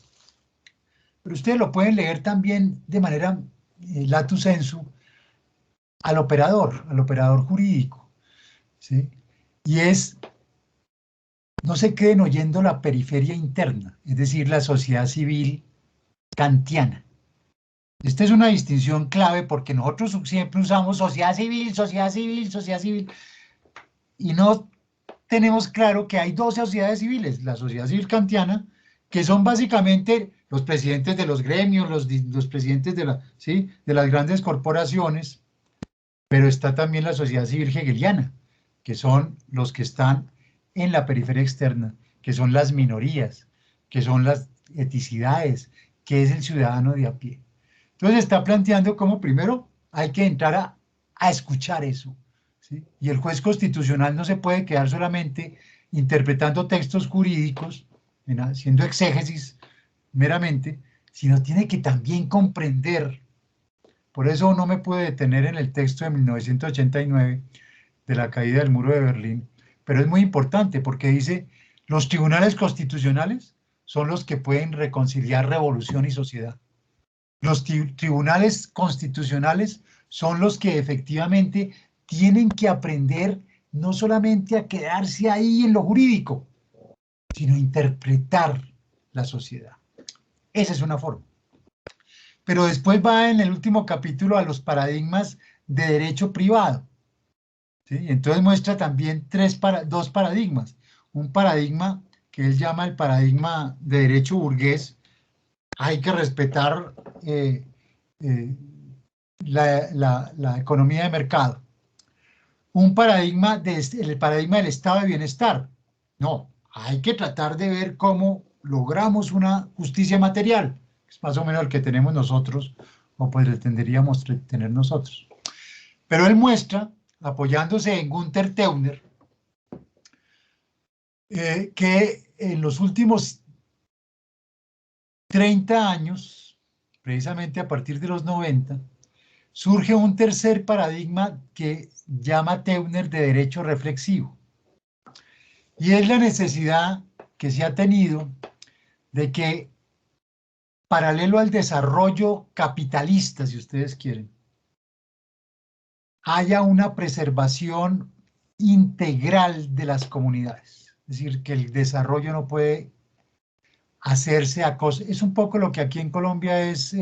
pero ustedes lo pueden leer también de manera lato sensu al operador jurídico, ¿sí? Y es, no se queden oyendo la periferia interna, es decir, la sociedad civil kantiana. Esta es una distinción clave porque nosotros siempre usamos sociedad civil, sociedad civil, sociedad civil, y no tenemos claro que hay dos sociedades civiles, la sociedad civil kantiana, que son básicamente los presidentes de los gremios, los presidentes de las grandes corporaciones, pero está también la sociedad civil hegeliana, que son los que están en la periferia externa, que son las minorías, que son las eticidades, que es el ciudadano de a pie. Entonces está planteando cómo primero hay que entrar a escuchar eso, ¿sí? Y el juez constitucional no se puede quedar solamente interpretando textos jurídicos, haciendo exégesis meramente, sino tiene que también comprender. Por eso no me pude detener en el texto de 1989 de la caída del muro de Berlín, pero es muy importante porque dice, los tribunales constitucionales son los que pueden reconciliar revolución y sociedad. Los tribunales constitucionales son los que efectivamente tienen que aprender no solamente a quedarse ahí en lo jurídico, sino a interpretar la sociedad. Esa es una forma. Pero después va en el último capítulo a los paradigmas de derecho privado, ¿sí? Entonces muestra también dos paradigmas. Un paradigma que él llama el paradigma de derecho burgués. Hay que respetar la economía de mercado. un paradigma, el paradigma del estado de bienestar. No, hay que tratar de ver cómo logramos una justicia material, que es más o menos el que tenemos nosotros, o pues pretenderíamos tener nosotros. Pero él muestra, apoyándose en Günther Teuner, que en los últimos 30 años, precisamente a partir de los 90, surge un tercer paradigma que llama Teuner de derecho reflexivo. Y es la necesidad que se ha tenido de que, paralelo al desarrollo capitalista, si ustedes quieren, haya una preservación integral de las comunidades. Es decir, que el desarrollo no puede hacerse a costa. Es un poco lo que aquí en Colombia es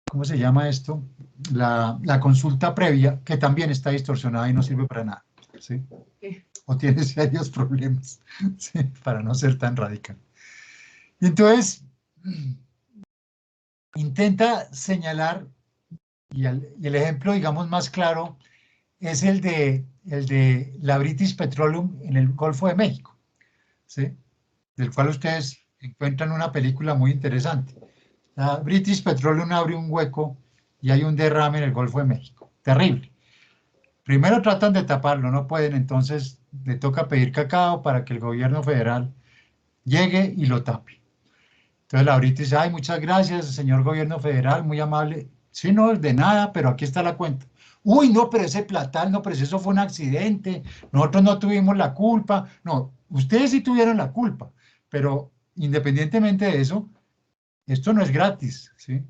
¿cómo se llama esto? La consulta previa, que también está distorsionada y no sirve para nada, ¿sí? O tiene serios problemas, ¿sí? Para no ser tan radical. Y entonces, intenta señalar, y el ejemplo, digamos, más claro, es el de la British Petroleum en el Golfo de México, ¿sí? Del cual ustedes encuentran una película muy interesante. La British Petroleum abre un hueco y hay un derrame en el Golfo de México. Terrible. Primero tratan de taparlo, no pueden, entonces le toca pedir cacao para que el gobierno federal llegue y lo tape. Entonces la British dice, ay, muchas gracias, señor gobierno federal, muy amable. Sí, no, de nada, pero aquí está la cuenta. Uy, no, pero ese platal, no, pero eso fue un accidente, nosotros no tuvimos la culpa. No, ustedes sí tuvieron la culpa, pero independientemente de eso, esto no es gratis, ¿sí?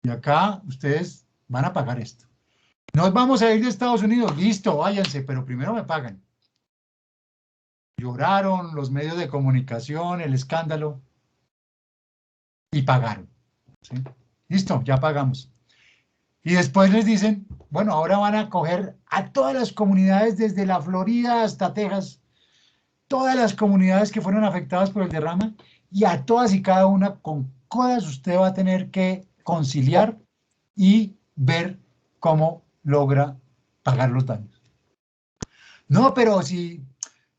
Y acá ustedes van a pagar esto. Nos vamos a ir de Estados Unidos, listo, váyanse, pero primero me pagan. Lloraron los medios de comunicación, el escándalo, y pagaron, ¿sí? Listo, ya pagamos. Y después les dicen, bueno, ahora van a coger a todas las comunidades desde la Florida hasta Texas, todas las comunidades que fueron afectadas por el derrame, y a todas y cada una con todas usted va a tener que conciliar y ver cómo logra pagar los daños. No, pero si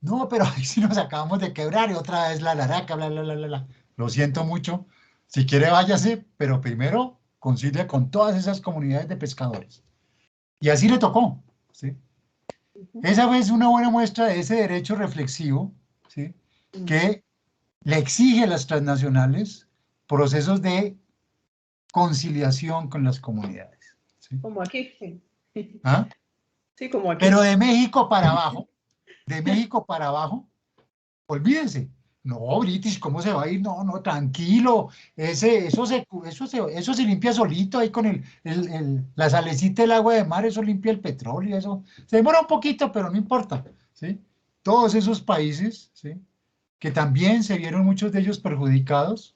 nos acabamos de quebrar y otra vez la laraca, bla, bla, bla, bla, bla. Lo siento mucho. Si quiere, váyase, pero primero concilia con todas esas comunidades de pescadores. Y así le tocó, ¿sí? Esa es una buena muestra de ese derecho reflexivo, ¿sí? Que le exige a las transnacionales procesos de conciliación con las comunidades, ¿sí? Como aquí. ¿Ah? Sí, como aquí. Pero de México para abajo, olvídense. No, British, ¿cómo se va a ir? No, no, tranquilo. Eso se limpia solito ahí con la salecita del agua de mar, eso limpia el petróleo, eso. Se demora un poquito, pero no importa, ¿sí? Todos esos países, ¿sí? Que también se vieron muchos de ellos perjudicados.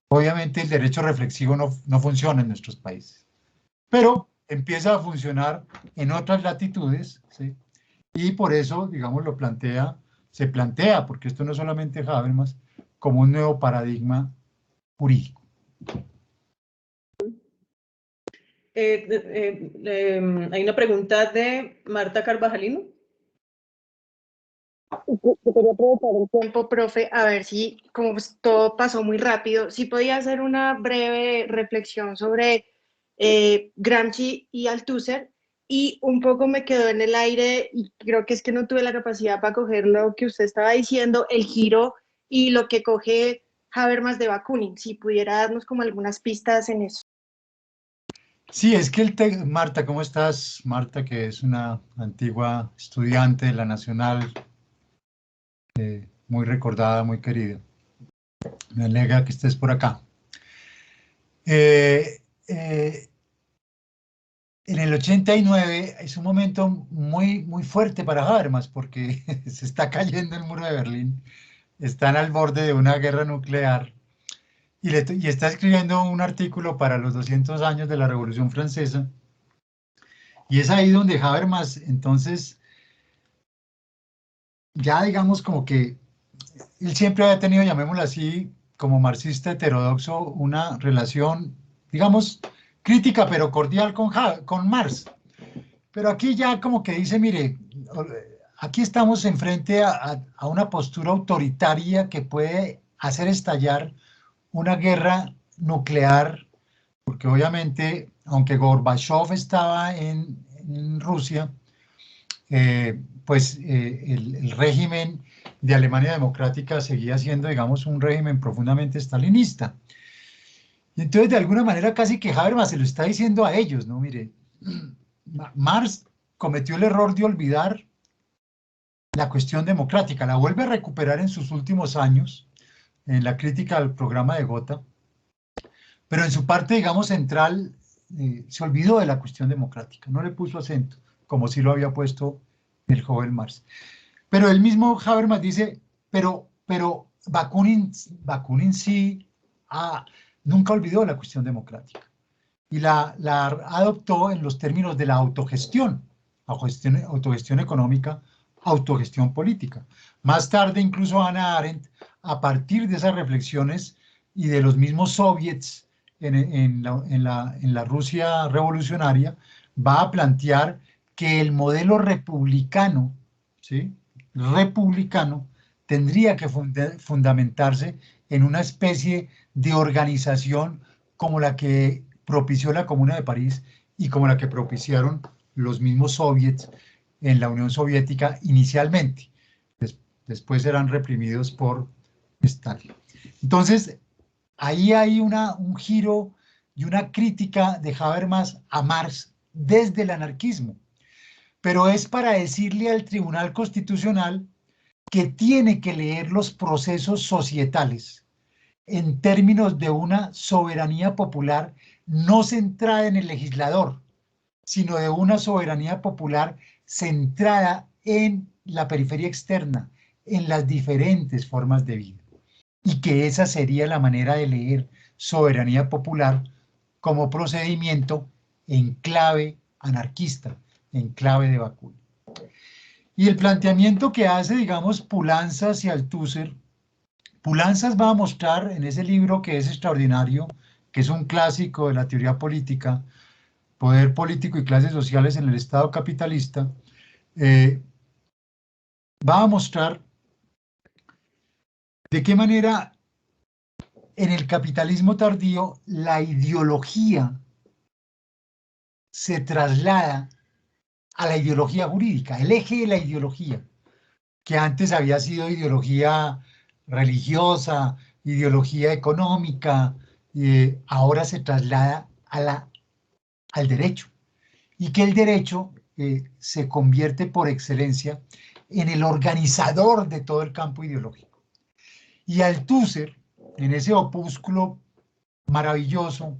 Obviamente el derecho reflexivo no funciona en nuestros países, pero empieza a funcionar en otras latitudes, ¿sí? Y por eso, digamos, se plantea, porque esto no es solamente Habermas, como un nuevo paradigma jurídico. Hay una pregunta de Marta Carvajalino. Yo quería aprovechar el tiempo, profe, a ver si, como pues todo pasó muy rápido, si podía hacer una breve reflexión sobre Gramsci y Althusser, y un poco me quedó en el aire, y creo que es que no tuve la capacidad para coger lo que usted estaba diciendo, el giro y lo que coge Habermas de Bakunin, si pudiera darnos como algunas pistas en eso. Sí, es que Marta, ¿cómo estás? Marta, que es una antigua estudiante de la Nacional, muy recordada, muy querida. Me alegra que estés por acá. En el 89 es un momento muy, muy fuerte para Habermas porque se está cayendo el muro de Berlín, están al borde de una guerra nuclear y está escribiendo un artículo para los 200 años de la Revolución Francesa, y es ahí donde Habermas entonces ya digamos como que él siempre había tenido, llamémoslo así, como marxista heterodoxo, una relación, digamos, crítica pero cordial con Marx. Pero aquí ya como que dice, mire, aquí estamos enfrente a una postura autoritaria que puede hacer estallar una guerra nuclear, porque obviamente, aunque Gorbachev estaba en Rusia, pues el régimen de Alemania Democrática seguía siendo, digamos, un régimen profundamente stalinista. Y entonces, de alguna manera, casi que Habermas se lo está diciendo a ellos, ¿no? Mire, Marx cometió el error de olvidar la cuestión democrática, la vuelve a recuperar en sus últimos años, en la crítica al programa de Gotha, pero en su parte, digamos, central, se olvidó de la cuestión democrática, no le puso acento, como sí lo había puesto el joven Marx. Pero el mismo Habermas dice, pero Bakunin sí nunca olvidó la cuestión democrática y la adoptó en los términos de la autogestión económica, autogestión política. Más tarde, incluso Hannah Arendt, a partir de esas reflexiones y de los mismos soviets en la Rusia revolucionaria, va a plantear que el modelo republicano, ¿sí?, republicano, tendría que fundamentarse en una especie de organización como la que propició la Comuna de París y como la que propiciaron los mismos soviets en la Unión Soviética inicialmente. Después serán reprimidos por Stalin. Entonces, ahí hay un giro y una crítica de Habermas a Marx desde el anarquismo, pero es para decirle al Tribunal Constitucional que tiene que leer los procesos societales en términos de una soberanía popular no centrada en el legislador, sino de una soberanía popular centrada en la periferia externa, en las diferentes formas de vida. Y que esa sería la manera de leer soberanía popular como procedimiento en clave anarquista, en clave de Bakunin. Y el planteamiento que hace, digamos, Poulantzas y Althusser, Poulantzas va a mostrar en ese libro que es extraordinario, que es un clásico de la teoría política, Poder político y clases sociales en el Estado capitalista, va a mostrar de qué manera en el capitalismo tardío la ideología se traslada a la ideología jurídica, el eje de la ideología, que antes había sido ideología religiosa, ideología económica, ahora se traslada al derecho, y que el derecho se convierte por excelencia en el organizador de todo el campo ideológico. Y Althusser, en ese opúsculo maravilloso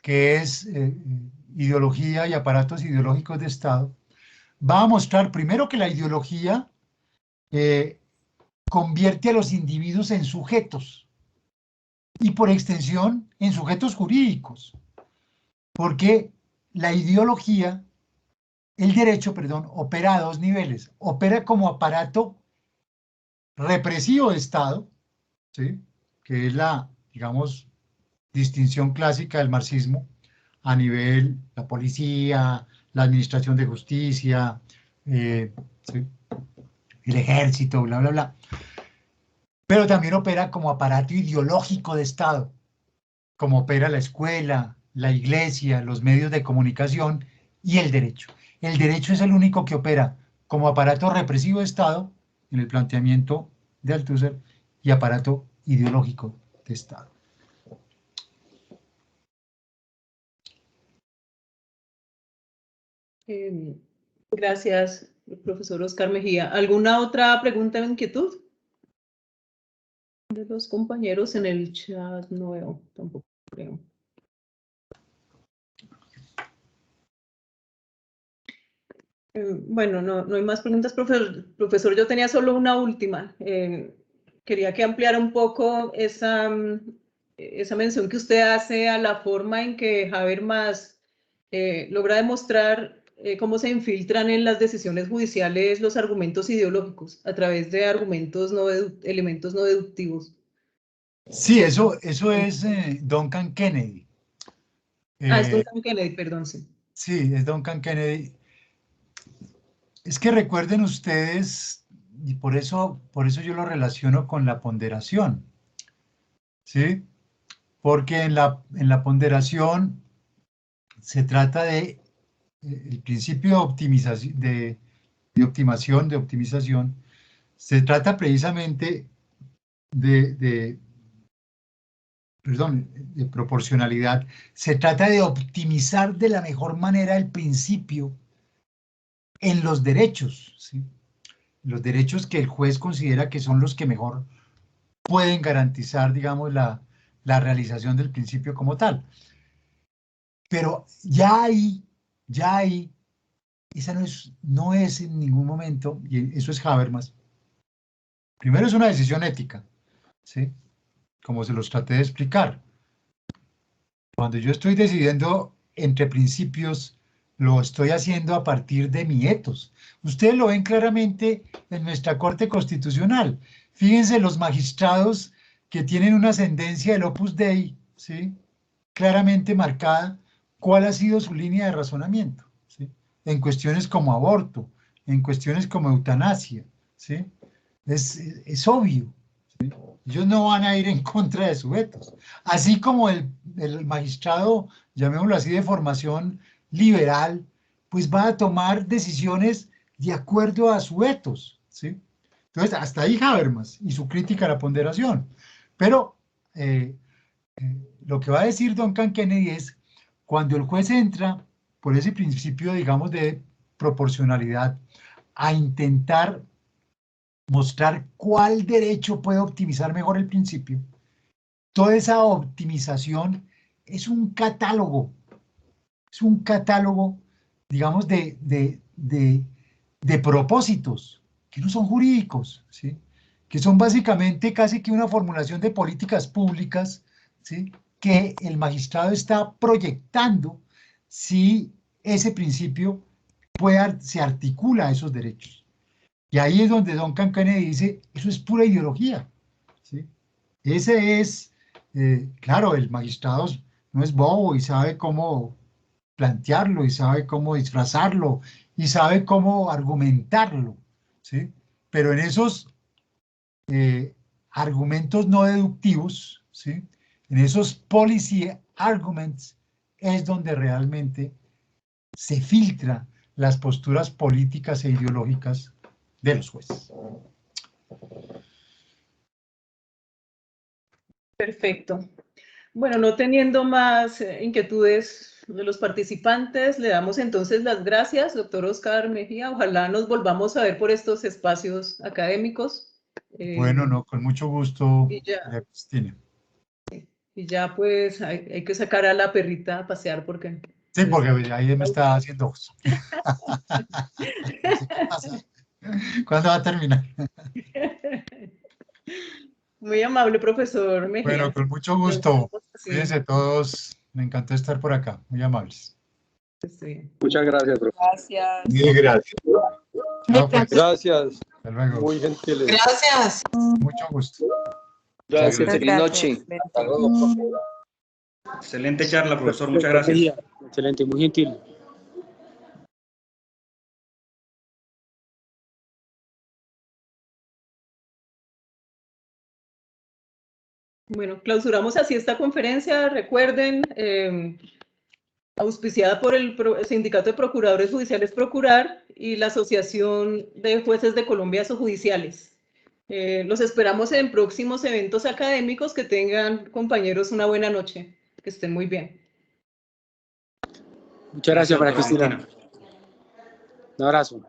que es Ideología y aparatos ideológicos de Estado, va a mostrar primero que la ideología convierte a los individuos en sujetos y por extensión en sujetos jurídicos, porque la ideología, el derecho, perdón, opera a dos niveles. Opera como aparato represivo de Estado, ¿sí?, que es la, digamos, distinción clásica del marxismo a nivel la policía, la administración de justicia, ¿sí?, el ejército, bla, bla, bla. Pero también opera como aparato ideológico de Estado, como opera la escuela, la iglesia, los medios de comunicación y el derecho. El derecho es el único que opera como aparato represivo de Estado, en el planteamiento de Althusser, y aparato ideológico de Estado. Gracias, profesor Oscar Mejía. ¿Alguna otra pregunta o inquietud de los compañeros en el chat? No veo, tampoco creo. Bueno, no hay más preguntas, profesor. Yo tenía solo una última. Quería que ampliara un poco esa mención que usted hace a la forma en que Habermas logra demostrar cómo se infiltran en las decisiones judiciales los argumentos ideológicos a través de argumentos elementos no deductivos. Sí, eso es Duncan Kennedy. Es Duncan Kennedy, perdón, sí. Sí, es Duncan Kennedy. Es que recuerden ustedes, y por eso yo lo relaciono con la ponderación, ¿sí? Porque en la ponderación se trata de el principio de optimización, de optimización, se trata precisamente de proporcionalidad, se trata de optimizar de la mejor manera el principio en los derechos, ¿sí? Los derechos que el juez considera que son los que mejor pueden garantizar, digamos, la realización del principio como tal. Pero ya ahí, esa no es en ningún momento, y eso es Habermas, primero es una decisión ética, ¿sí? Como se los traté de explicar. Cuando yo estoy decidiendo entre principios, lo estoy haciendo a partir de mi ethos. Ustedes lo ven claramente en nuestra Corte Constitucional. Fíjense los magistrados que tienen una ascendencia del Opus Dei, ¿sí? Claramente marcada, cuál ha sido su línea de razonamiento, ¿sí? En cuestiones como aborto, en cuestiones como eutanasia, ¿sí? Es obvio. Ellos no van a ir en contra de su ethos. Así como el magistrado, llamémoslo así, de formación liberal, pues va a tomar decisiones de acuerdo a su ethos, ¿sí? Entonces, hasta ahí Habermas y su crítica a la ponderación. Pero lo que va a decir Duncan Kennedy es, cuando el juez entra por ese principio, digamos, de proporcionalidad, a intentar mostrar cuál derecho puede optimizar mejor el principio, toda esa optimización es un catálogo, digamos, de propósitos que no son jurídicos, ¿sí? Que son básicamente casi que una formulación de políticas públicas, ¿sí? Que el magistrado está proyectando si ese principio se articula a esos derechos. Y ahí es donde Duncan Kennedy dice, eso es pura ideología, ¿sí? Ese es, claro, el magistrado no es bobo y sabe cómo plantearlo y sabe cómo disfrazarlo y sabe cómo argumentarlo, ¿sí? Pero en esos argumentos no deductivos, ¿sí? En esos policy arguments es donde realmente se filtran las posturas políticas e ideológicas de los jueces. Perfecto. Bueno, no teniendo más inquietudes de los participantes, le damos entonces las gracias, doctor Oscar Mejía. Ojalá nos volvamos a ver por estos espacios académicos. Bueno, no, con mucho gusto, Y ya, Cristina. y ya pues hay que sacar a la perrita a pasear porque... Sí, porque ahí me está haciendo oso. ¿Cuándo va a terminar? Muy amable, profesor Mejía. Bueno, con mucho gusto. Cuídense todos. Me encantó estar por acá. Muy amables. Sí. Muchas gracias, profe. Gracias. Muy gracias. Chao, pues. Gracias. Hasta luego. Muy gentiles. Gracias. Mucho gusto. Gracias. Muchas Feliz gracias. noche. Hasta luego, profe. Excelente charla, profesor. Muchas gracias. Excelente, muy gentil. Bueno, clausuramos así esta conferencia. Recuerden, auspiciada por el Sindicato de Procuradores Judiciales Procurar y la Asociación de Jueces de Colombia Sojudiciales. Los esperamos en próximos eventos académicos. Que tengan, compañeros, una buena noche. Que estén muy bien. Muchas gracias, María Cristina. Cristina. Un abrazo.